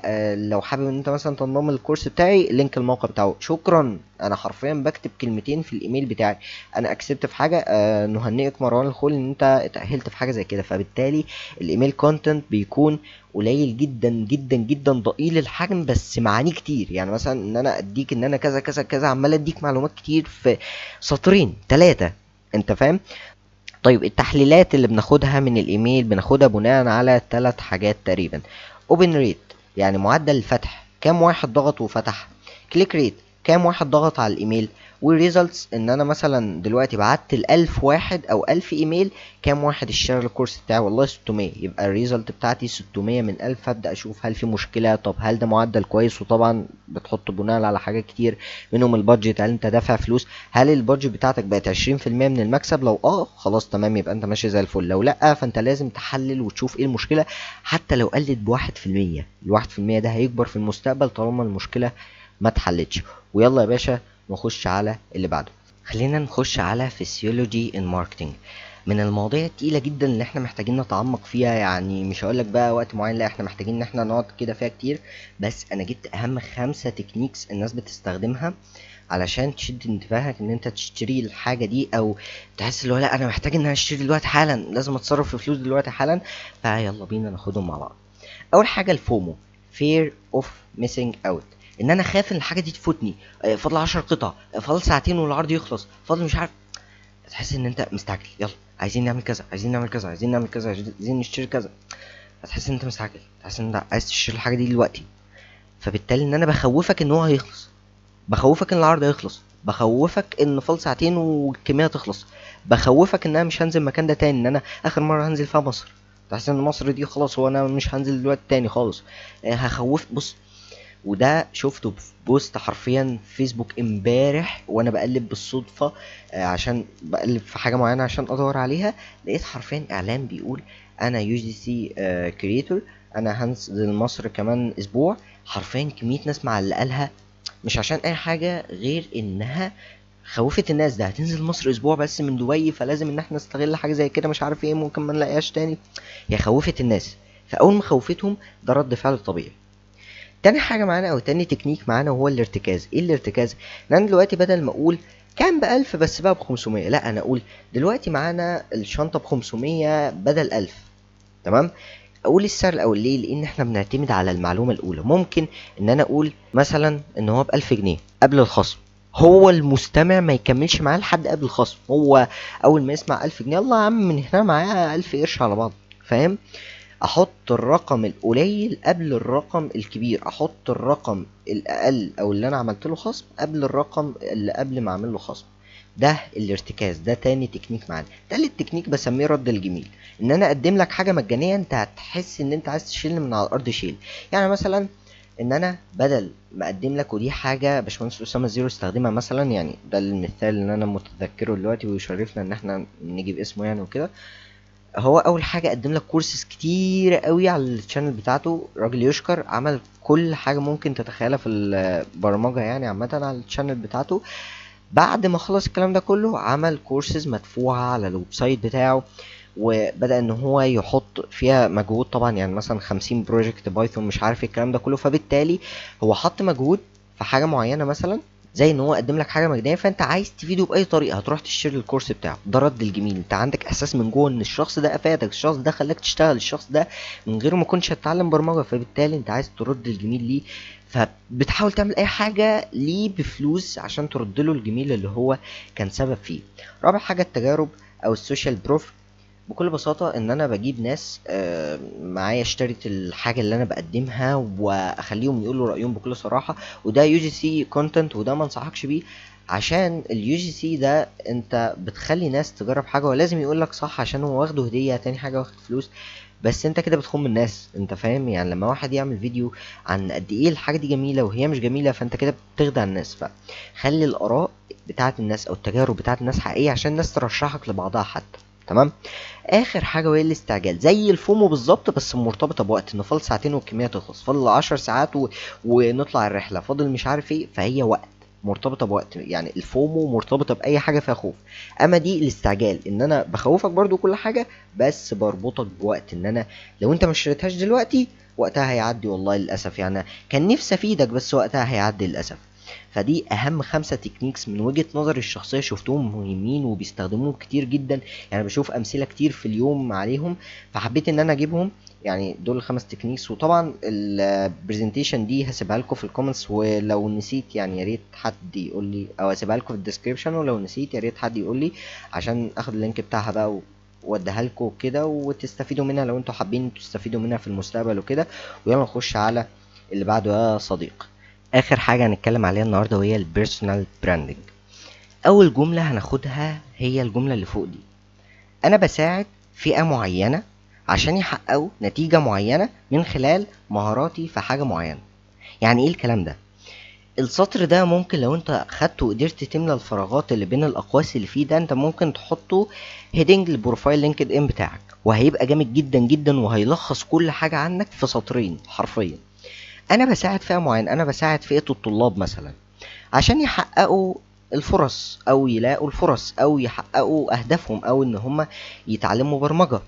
لو حابب ان انت مثلا تنضم للكورس بتاعي لينك الموقع بتاعه شكرا. انا حرفيا بكتب كلمتين في الايميل بتاعي، انا اكسبت في حاجه، نهنئك مروان الخول ان انت اتاهلت في حاجه زي كده. فبالتالي الايميل كونتنت بيكون قليل جدا جدا جدا، ضئيل الحجم بس معانيه كتير. يعني مثلا ان انا اديك ان انا كذا كذا كذا، عمال اديك معلومات كتير في سطرين ثلاثه، انت فاهم. طيب التحليلات اللي بناخدها من الايميل بناخدها بناء على ثلاث حاجات تقريبا: open rate يعني معدل الفتح، كام واحد ضغط وفتح; click rate كام واحد ضغط على الايميل; والريزلتس ان انا مثلا دلوقتي بعت ل1000 واحد او 1000 ايميل، كام واحد اشترى الكورس بتاعي؟ والله 600، يبقى الريزلت بتاعتي 600 من 1000. ابدا اشوف هل في مشكله، طب هل ده معدل كويس؟ وطبعا بتحط بناء على حاجات كتير منهم البادجت، هل انت دافع فلوس، هل البادجت بتاعتك بقت 20% من المكسب؟ لو خلاص تمام يبقى انت ماشي زي الفل، لو لا فانت لازم تحلل وتشوف ايه المشكله. حتى لو قلت بواحد في المية، الواحد في المية ده هيكبر في المستقبل طالما المشكله ما اتحلتش. ويلا يا باشا نخش على اللي بعده. خلينا نخش على فيسيولوجي ان ماركتنج، من المواضيع التقيلة جدا اللي احنا محتاجين نتعمق فيها. يعني مش هقولك بقى وقت معين، لا احنا محتاجين ان احنا نقعد كده فيها كتير. بس انا جبت اهم 5 تكنيكس الناس بتستخدمها علشان تشد انتباهك ان انت تشتري الحاجة دي، او تحس اللي هو لا انا محتاج ان انا اشتري دلوقتي حالا، لازم اتصرف في فلوس دلوقتي حالا. فيلا بينا ناخدهم مع بعض. اول حاجة الفومو، fear of missing out، ان انا خايف ان الحاجة دي تفوتني، فاضل 10 قطع، فاضل ساعتين والعرض يخلص، فاضل مش عارف. هتحس ان انت مستعجل، يلا عايزين نعمل كذا، عايزين نعمل كذا، عايزين نعمل كذا، عايزين نشتري كذا. هتحس ان انت مستعجل، تحس ان انت عايز تشتري الحاجه دي دلوقتي. فبالتالي ان انا بخوفك ان هو هيخلص، بخوفك ان العرض هيخلص، بخوفك ان فاضل ساعتين والكميه تخلص، بخوفك ان انا مش هنزل المكان ده تاني، ان انا اخر مره هنزل فيها مصر. تحس ان مصر دي خلاص، هو انا مش هنزل دلوقتي تاني خالص. هخوف. بص، وده شفته في بوست حرفيا في فيسبوك امبارح وانا بقلب بالصدفة، عشان بقلب في حاجة معينة عشان ادور عليها، لقيت حرفيا اعلان بيقول انا يو جي سي كريتور، انا هنزل مصر كمان اسبوع. حرفيا كمية ناس معلقالها، مش عشان اي حاجة غير انها خوفت الناس. ده هتنزل مصر اسبوع بس من دبي، فلازم ان احنا نستغل حاجة زي كده، مش عارف ايه، ممكن ما نلاقيهاش تاني. هي خوفت الناس، فاول ما خوفتهم ده رد فعل طبيعي. تاني حاجة معانا أو تاني تكنيك معانا هو الارتكاز. ايه الارتكاز؟ ان انا دلوقتي بدل ما اقول كان ب1000 بس بقى ب500، لا انا اقول دلوقتي معانا الشنطة ب500 بدل 1000. تمام؟ اقول السعر الاول. ليه؟ لان احنا بنعتمد على المعلومة الاولى. ممكن ان انا اقول مثلا ان هو ب1000 جنيه قبل الخصم، هو المستمع ما يكملش معاه لحد قبل الخصم، هو اول ما يسمع 1000 جنيه الله يا عم من هنا معاه 1000 قرش على بعض. فاهم؟ احط الرقم القليل قبل الرقم الكبير، احط الرقم الاقل او اللي انا عملت له خصم قبل الرقم اللي قبل ما اعمل له خصم. ده الارتكاز، ده تاني تكنيك معانا. تالت تكنيك بسميه رد الجميل، ان انا اقدم لك حاجه مجانيه انت هتحس ان انت عايز تشيل من على الارض شيل. يعني مثلا ان انا بدل ما اقدم لك، ودي حاجه باشمهندس اسامه زيرو استخدمها مثلا، يعني ده المثال اللي انا متذكره دلوقتي ويشرفنا ان احنا نجيب اسمه يعني وكده. هو اول حاجه قدم لك كورسز كتير قوي على الشانل بتاعته، راجل يشكر، عمل كل حاجه ممكن تتخيلها في البرمجه يعني عامه على الشانل بتاعته. بعد ما خلص الكلام ده كله عمل كورسز مدفوعه على الويب سايت بتاعه، وبدأ ان هو يحط فيها مجهود طبعا، يعني مثلا 50 بروجكت بايثون مش عارف إيه الكلام ده كله. فبالتالي هو حط مجهود في حاجه معينه، مثلا زي ان هو قدم لك حاجه مجانيه، فانت عايز تفيده باي طريقه هتروح تشتري الكورس بتاعه. ده رد الجميل، انت عندك احساس من جوه ان الشخص ده افادك، الشخص ده خلاك تشتغل، الشخص ده من غيره ما كنتش هتتعلم برمجه، فبالتالي انت عايز ترد الجميل ليه. فبتحاول تعمل اي حاجه ليه بفلوس عشان ترد له الجميل اللي هو كان سبب فيه. رابع حاجه التجارب او السوشيال بروف. بكل بساطة ان انا بجيب ناس معايا اشترت الحاجة اللي انا بقدمها واخليهم يقولوا رأيهم بكل صراحة. وده يو جي سي كونتنت، وده ما انصحكش بيه، عشان اليو جي سي ده انت بتخلي ناس تجرب حاجة ولازم يقولك صح عشان هو واخده هدية، تاني حاجة واخد فلوس. بس انت كده بتخم الناس، انت فاهم؟ يعني لما واحد يعمل فيديو عن قد ايه الحاجة دي جميلة وهي مش جميلة، فانت كده بتخدع الناس. فخلي الاراء بتاعت الناس او التجارب بتاعت الناس حقيقية عشان الناس ترشحك لبعضها حتى. تمام. اخر حاجه وهي الاستعجال، زي الفومو بالظبط بس مرتبطه بوقت، ان فاضل ساعتين والكميه تخلص، فاضل 10 ساعات ونطلع الرحله، فاضل مش عارف ايه، فهي وقت مرتبطه بوقت. يعني الفومو مرتبطه باي حاجه فيها خوف، اما دي الاستعجال ان انا بخوفك برضو كل حاجه، بس بربطك بوقت، ان انا لو انت ما اشتريتهاش دلوقتي وقتها هيعدي والله للاسف. يعني كان نفسي افيدك بس وقتها هيعدي للاسف. فدي اهم 5 تكنيكس من وجهة نظري الشخصية شفتهم مهمين وبيستخدموهم كتير جدا، يعني بشوف امثلة كتير في اليوم عليهم، فحبيت ان انا اجيبهم. يعني دول 5 تكنيكس، وطبعا البرزنتيشن دي هسيبها لكم في الكومنتس، ولو نسيت يعني يا ريت حد يقول لي، او هسيبها لكم في الديسكريبشن، ولو نسيت يا ريت حد يقول لي عشان اخد اللينك بتاعها بقى واديها لكم كده وتستفيدوا منها لو انتوا حابين تستفيدوا منها في المستقبل وكده. ويلا نخش على اللي بعده يا صديق. اخر حاجه هنتكلم عليها النهارده وهي البيرسونال براندنج. اول جمله هناخدها هي الجمله اللي فوق دي: انا بساعد فئه معينه عشان يحققوا نتيجه معينه من خلال مهاراتي في حاجه معينه. يعني ايه الكلام ده؟ السطر ده ممكن لو انت خدته وقدرت تملى الفراغات اللي بين الاقواس اللي فيه ده، انت ممكن تحطه هيدنج لبروفايل لينكد ان بتاعك، وهيبقى جامد جدا جدا وهيلخص كل حاجه عنك في سطرين حرفيا. انا بساعد فئه معينه، انا بساعد فئه الطلاب مثلا عشان يحققوا الفرص او يلاقوا الفرص او يحققوا اهدافهم او ان هم يتعلموا برمجة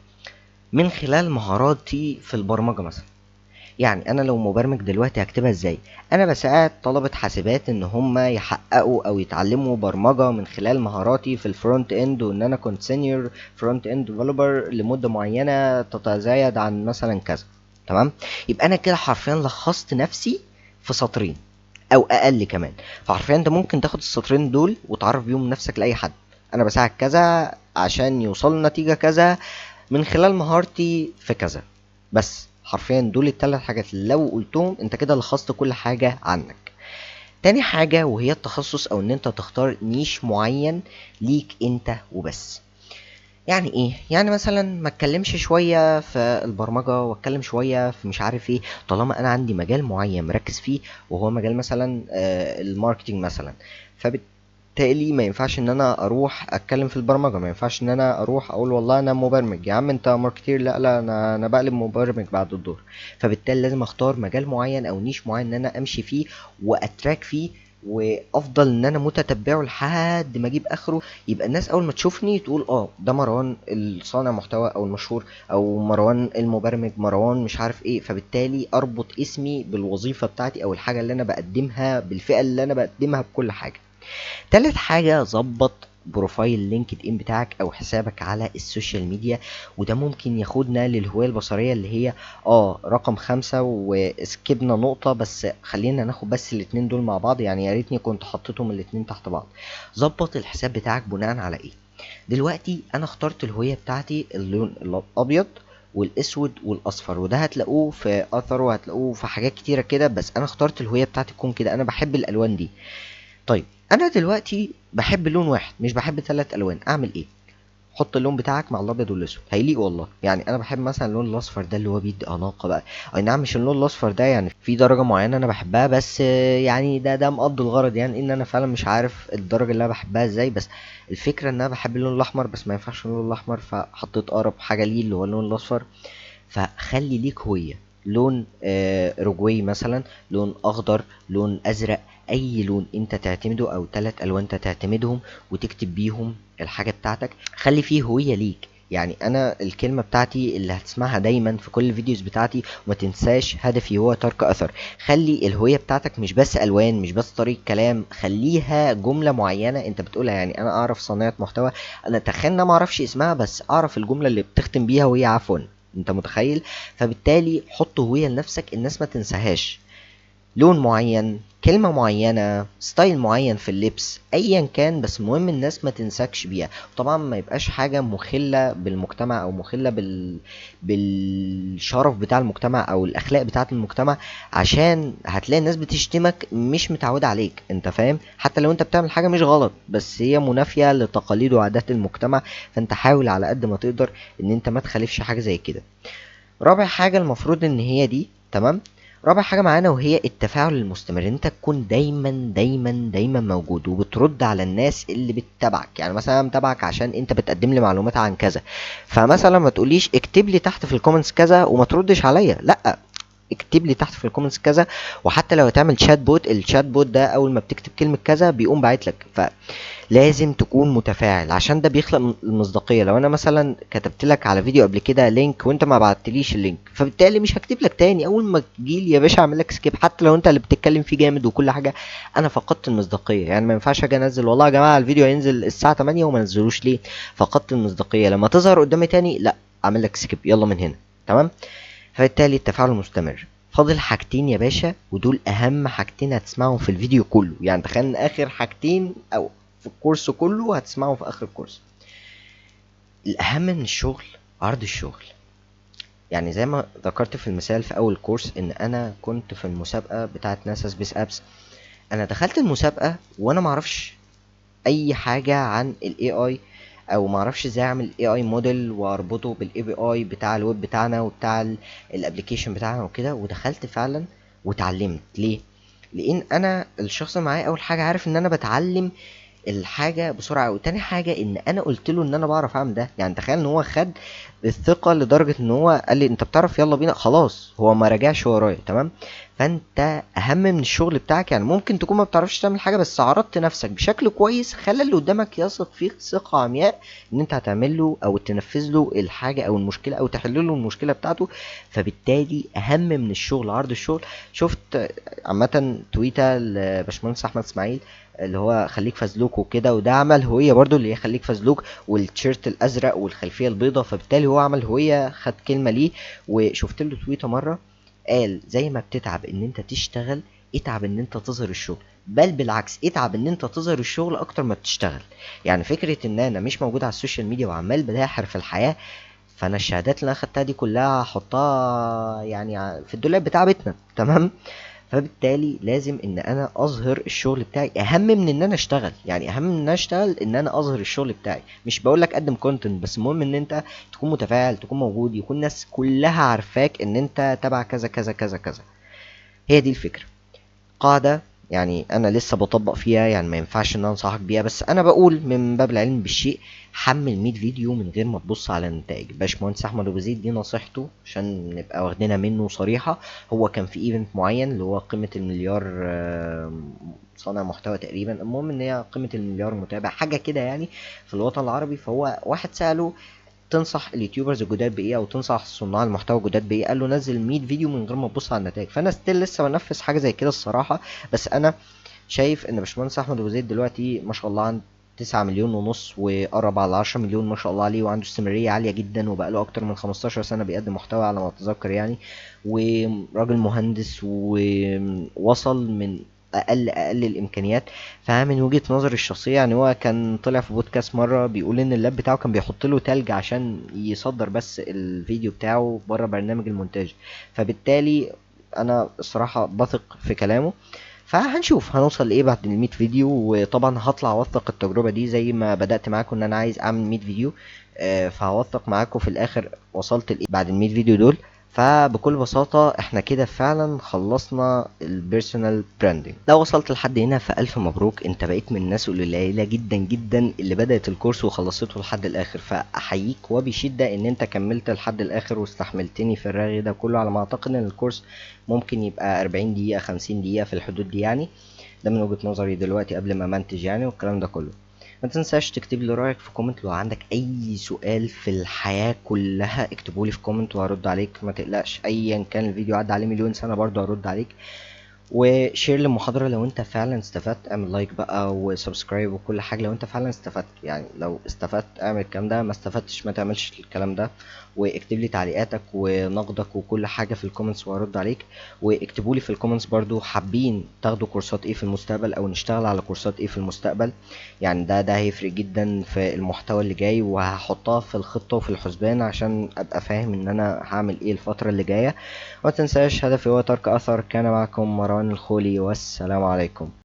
من خلال مهاراتي في البرمجة مثلا. يعني انا لو مبرمج دلوقتي هكتبها ازاي؟ انا بساعد طلبة حاسبات ان هم يحققوا او يتعلموا برمجة من خلال مهاراتي في الفرونت اند، وان انا كنت سينيور فرونت اند ديفلوبر لمدة معينة تتزايد عن مثلا كذا. تمام. يبقى انا كده حرفيا لخصت نفسي في سطرين او اقل كمان. فحرفيا انت ممكن تاخد السطرين دول وتعرف بيهم نفسك لاي حد: انا بساعد كذا عشان يوصل نتيجة كذا من خلال مهارتي في كذا. بس حرفيا دول ال3 حاجات اللي لو قلتهم انت كده لخصت كل حاجة عنك. تاني حاجة وهي التخصص، او ان انت تختار نيش معين ليك انت وبس. يعني ايه؟ يعني مثلا ما اتكلمش شويه في البرمجه واتكلم شويه في مش عارف ايه، طالما انا عندي مجال معين مركز فيه، وهو مجال مثلا الماركتينج مثلا. فبالتالي ما ينفعش ان انا اروح اتكلم في البرمجه، ما ينفعش ان انا اروح اقول والله انا مبرمج. يا عم انت ماركتير، لا لا، انا بقلب مبرمج بعد الظهر. فبالتالي لازم اختار مجال معين او نيش معين ان انا امشي فيه واتراك فيه، وافضل ان انا متتبعه لحد ما اجيب اخره. يبقى الناس اول ما تشوفني تقول اه ده مروان الصانع محتوى او المشهور، او مروان المبرمج، مروان مش عارف ايه. فبالتالي اربط اسمي بالوظيفة بتاعتي او الحاجة اللي انا بقدمها بالفئة اللي انا بقدمها بكل حاجة. تالت حاجة: ظبط بروفايل لينكد ان بتاعك او حسابك على السوشيال ميديا. وده ممكن ياخدنا للهوية البصرية اللي هي رقم 5، وسكبنا نقطة، بس خلينا ناخد بس الاتنين دول مع بعض، يعني يا ريتني كنت حطيتهم الاتنين تحت بعض. ظبط الحساب بتاعك بناء على ايه؟ دلوقتي انا اخترت الهوية بتاعتي اللون الابيض والاسود والاصفر، وده هتلاقوه في اثر وهتلاقوه في حاجات كتيرة كده، بس انا اخترت الهوية بتاعتي تكون كده، انا بحب الالوان دي. طيب انا دلوقتي بحب لون واحد مش بحب 3 الوان، اعمل ايه؟ حط اللون بتاعك مع الابيض والاسود هيليق والله. يعني انا بحب مثلا اللون الاصفر ده اللي هو بيدي اناقه بقى. اي نعم مش اللون الاصفر ده يعني في درجه معينه انا بحبها، بس يعني ده مقضي الغرض، يعني ان انا فعلا مش عارف الدرجه اللي انا بحبها ازاي. بس الفكره ان انا بحب اللون الاحمر بس ما ينفعش اللون الاحمر، فحطيت اقرب حاجه ليه اللي هو اللون الاصفر. فخلي ليك هويه، لون رجوي مثلا، لون اخضر، لون ازرق، اي لون انت تعتمده او 3 الوان انت تعتمدهم وتكتب بيهم الحاجه بتاعتك. خلي فيه هويه ليك. يعني انا الكلمه بتاعتي اللي هتسمعها دايما في كل الفيديوز بتاعتي، وما تنساش هدفي هو ترك اثر. خلي الهويه بتاعتك مش بس الوان، مش بس طريقه كلام، خليها جمله معينه انت بتقولها. يعني انا اعرف صانعه محتوى، انا تخيل ما اعرفش اسمها بس اعرف الجمله اللي بتختم بيها وهي عفوا. انت متخيل؟ فبالتالي حط هوية لنفسك الناس ما تنساهاش. لون معين، كلمة معينة، ستايل معين في اللبس، ايا كان، بس المهم الناس ما تنساكش بيها. طبعا ما يبقاش حاجة مخلة بالمجتمع او مخلة بالشرف بتاع المجتمع او الاخلاق بتاعة المجتمع، عشان هتلاقي الناس بتشتمك مش متعودة عليك. انت فاهم؟ حتى لو انت بتعمل حاجة مش غلط بس هي منافية لتقاليد وعادات المجتمع، فانت حاول على قد ما تقدر ان انت ما تخالفش حاجة زي كده. رابع حاجة المفروض ان هي دي تمام. رابع حاجة معانا وهي التفاعل المستمر. انت تكون دايما دايما دايما موجود وبترد على الناس اللي بتتابعك. يعني مثلا انا متابعك عشان انت بتقدم لي معلومات عن كذا، فمثلا ما تقوليش اكتب لي تحت في الكومنتس كذا وما تردش عليا، لا، اكتب لي تحت في الكومنتس كذا. وحتى لو هتعمل شات بوت، الشات بوت ده اول ما بتكتب كلمة كذا بيقوم باعت لك. لازم تكون متفاعل عشان ده بيخلق المصداقيه. لو انا مثلا كتبت لك على فيديو قبل كده لينك وانت ما بعتليش اللينك، فبالتالي مش هكتب لك تاني. اول ما تجيلي يا باشا اعمل لك سكيب، حتى لو انت اللي بتتكلم فيه جامد وكل حاجه. انا فقدت المصداقيه. يعني ما ينفعش اجي انزل والله يا جماعه الفيديو هينزل الساعه 8 وما نزلوش ليه؟ فقدت المصداقيه. لما تظهر قدامي تاني لا، اعمل لك سكيب يلا من هنا. تمام. فبالتالي التفاعل مستمر. فاضل حاجتين يا باشا، ودول اهم حاجتين هتسمعهم في الفيديو كله. يعني تخيل ان اخر حاجتين او في الكورس كله هتسمعهم في اخر الكورس. الاهم من الشغل عرض الشغل. يعني زي ما ذكرت في المثال في اول كورس ان انا كنت في المسابقه بتاعه ناسا سبيس ابس. انا دخلت المسابقه وانا معرفش اي حاجه عن الاي اي، او معرفش ازاي اعمل اي اي موديل واربطه بالاي بي اي بتاع الويب بتاعنا وبتاع الابليكيشن بتاعنا وكده. ودخلت فعلا واتعلمت. ليه؟ لان انا الشخص اللي معايا اول حاجه عارف ان انا بتعلم الحاجه بسرعه قوي. تاني حاجه ان انا قلت له ان انا بعرف اعمل ده. يعني تخيل ان هو خد الثقه لدرجه ان هو قال لي انت بتعرف يلا بينا خلاص، هو ما راجعش ورايا. تمام. فانت اهم من الشغل بتاعك. يعني ممكن تكون ما بتعرفش تعمل حاجه بس عرضت نفسك بشكل كويس، خلى اللي قدامك يثق فيك ثقه عمياء ان انت هتعمل له او تنفذ له الحاجه او المشكله او تحل له المشكله بتاعته. فبالتالي اهم من الشغل عرض الشغل. شفت عامه تويته لباشمهندس احمد اسماعيل اللي هو خليك فزلوك وكده، وده عمل هويه برضو اللي هي خليك فزلوك والتيشيرت الازرق والخلفيه البيضاء. فبالتالي هو عمل هويه، خد كلمه ليه. وشفت له تويته مره قال زي ما بتتعب ان انت تشتغل، اتعب ان انت تظهر الشغل. بل بالعكس، اتعب ان انت تظهر الشغل اكتر ما بتشتغل. يعني فكره ان انا مش موجود على السوشيال ميديا وعمال بداحر في الحياه، فانا الشهادات اللي انا خدتها دي كلها هحطها يعني في الدولاب بتاع بيتنا. تمام. فبالتالي لازم ان انا اظهر الشغل بتاعي اهم من ان انا اشتغل. يعني اهم من ان انا اشتغل ان انا اظهر الشغل بتاعي. مش بقول لك قدم كونتنت بس، المهم ان انت تكون متفاعل، تكون موجود، يكون الناس كلها عارفاك ان انت تبع كذا كذا كذا كذا. هي دي الفكرة. قاعدة يعني انا لسه بطبق فيها، يعني ما ينفعش ان انا انصحك بيها بس انا بقول من باب العلم بالشيء. حمل 100 فيديو من غير ما تبص على النتائج. باشمهندس احمد ابو زيد دي نصيحته عشان نبقى واخدينها منه صريحة. هو كان في ايفنت معين اللي هو قمة المليار صانع محتوى تقريبا، المهم ان هي قمة المليار متابع حاجة كده يعني في الوطن العربي. فهو واحد سأله تنصح اليوتيوبرز الجداد بايه او تنصح صناع المحتوى الجداد بايه؟ قال له نزل 100 فيديو من غير ما تبص على النتائج. فانا ستيل لسه بنفذ حاجه زي كده الصراحه. بس انا شايف ان باشمهندس احمد ابو زيد دلوقتي ما شاء الله عنده 9 مليون ونص وقرب على 10 مليون ما شاء الله عليه، وعنده استمراريه عاليه جدا وبقاله اكتر من 15 سنه بيقدم محتوى على ما اتذكر يعني. وراجل مهندس ووصل من اقل الامكانيات. فمن وجهة نظري الشخصية يعني هو كان طلع في بودكاست مرة بيقول ان اللاب بتاعه كان بيحط له تلج عشان يصدر بس الفيديو بتاعه بره برنامج المونتاج. فبالتالي انا الصراحة بثق في كلامه. فهنشوف هنوصل لايه بعد ال100 فيديو. وطبعا هطلع اوثق التجربه دي زي ما بدات معاكم ان انا عايز اعمل 100 فيديو، فهوثق معاكم في الاخر وصلت لايه بعد ال100 فيديو دول. فبكل بساطة احنا كده فعلا خلصنا البيرسونال براندنج. لو وصلت لحد هنا فألف مبروك، انت بقيت من الناس القليلة جدا جدا اللي بدأت الكورس وخلصته لحد الآخر، فأحييك وبشدة ان انت كملت لحد الآخر واستحملتني في الرغي ده كله. على ما أعتقد ان الكورس ممكن يبقى 40 دقيقة 50 دقيقة في الحدود دي يعني، ده من وجهة نظري دلوقتي قبل ما منتج يعني والكلام ده كله. ما تنساش تكتب لي رأيك في كومنت، لو عندك اي سؤال في الحياة كلها اكتبه لي في كومنت وهرد عليك، ما تقلقش، ايا كان الفيديو عدى عليه مليون سنة برضه هرد عليك. وشير للمحاضرة لو انت فعلا استفدت، اعمل لايك بقى وسبسكرايب وكل حاجة لو انت فعلا استفدت. يعني لو استفدت اعمل الكلام ده، ما استفدتش ما تعملش الكلام ده. واكتب لي تعليقاتك ونقدك وكل حاجة في الكومنتس وهرد عليك. واكتبوا لي في الكومنتس برضو حابين تاخدوا كورسات ايه في المستقبل او نشتغل على كورسات ايه في المستقبل. يعني ده هيفرق جدا في المحتوى اللي جاي، وهحطها في الخطة وفي الحسبان عشان ابقى فاهم ان انا هعمل ايه الفترة اللي جاية. وما تنساش هدفي هو ترك أثر. كان معكم مروان الخولي، والسلام عليكم.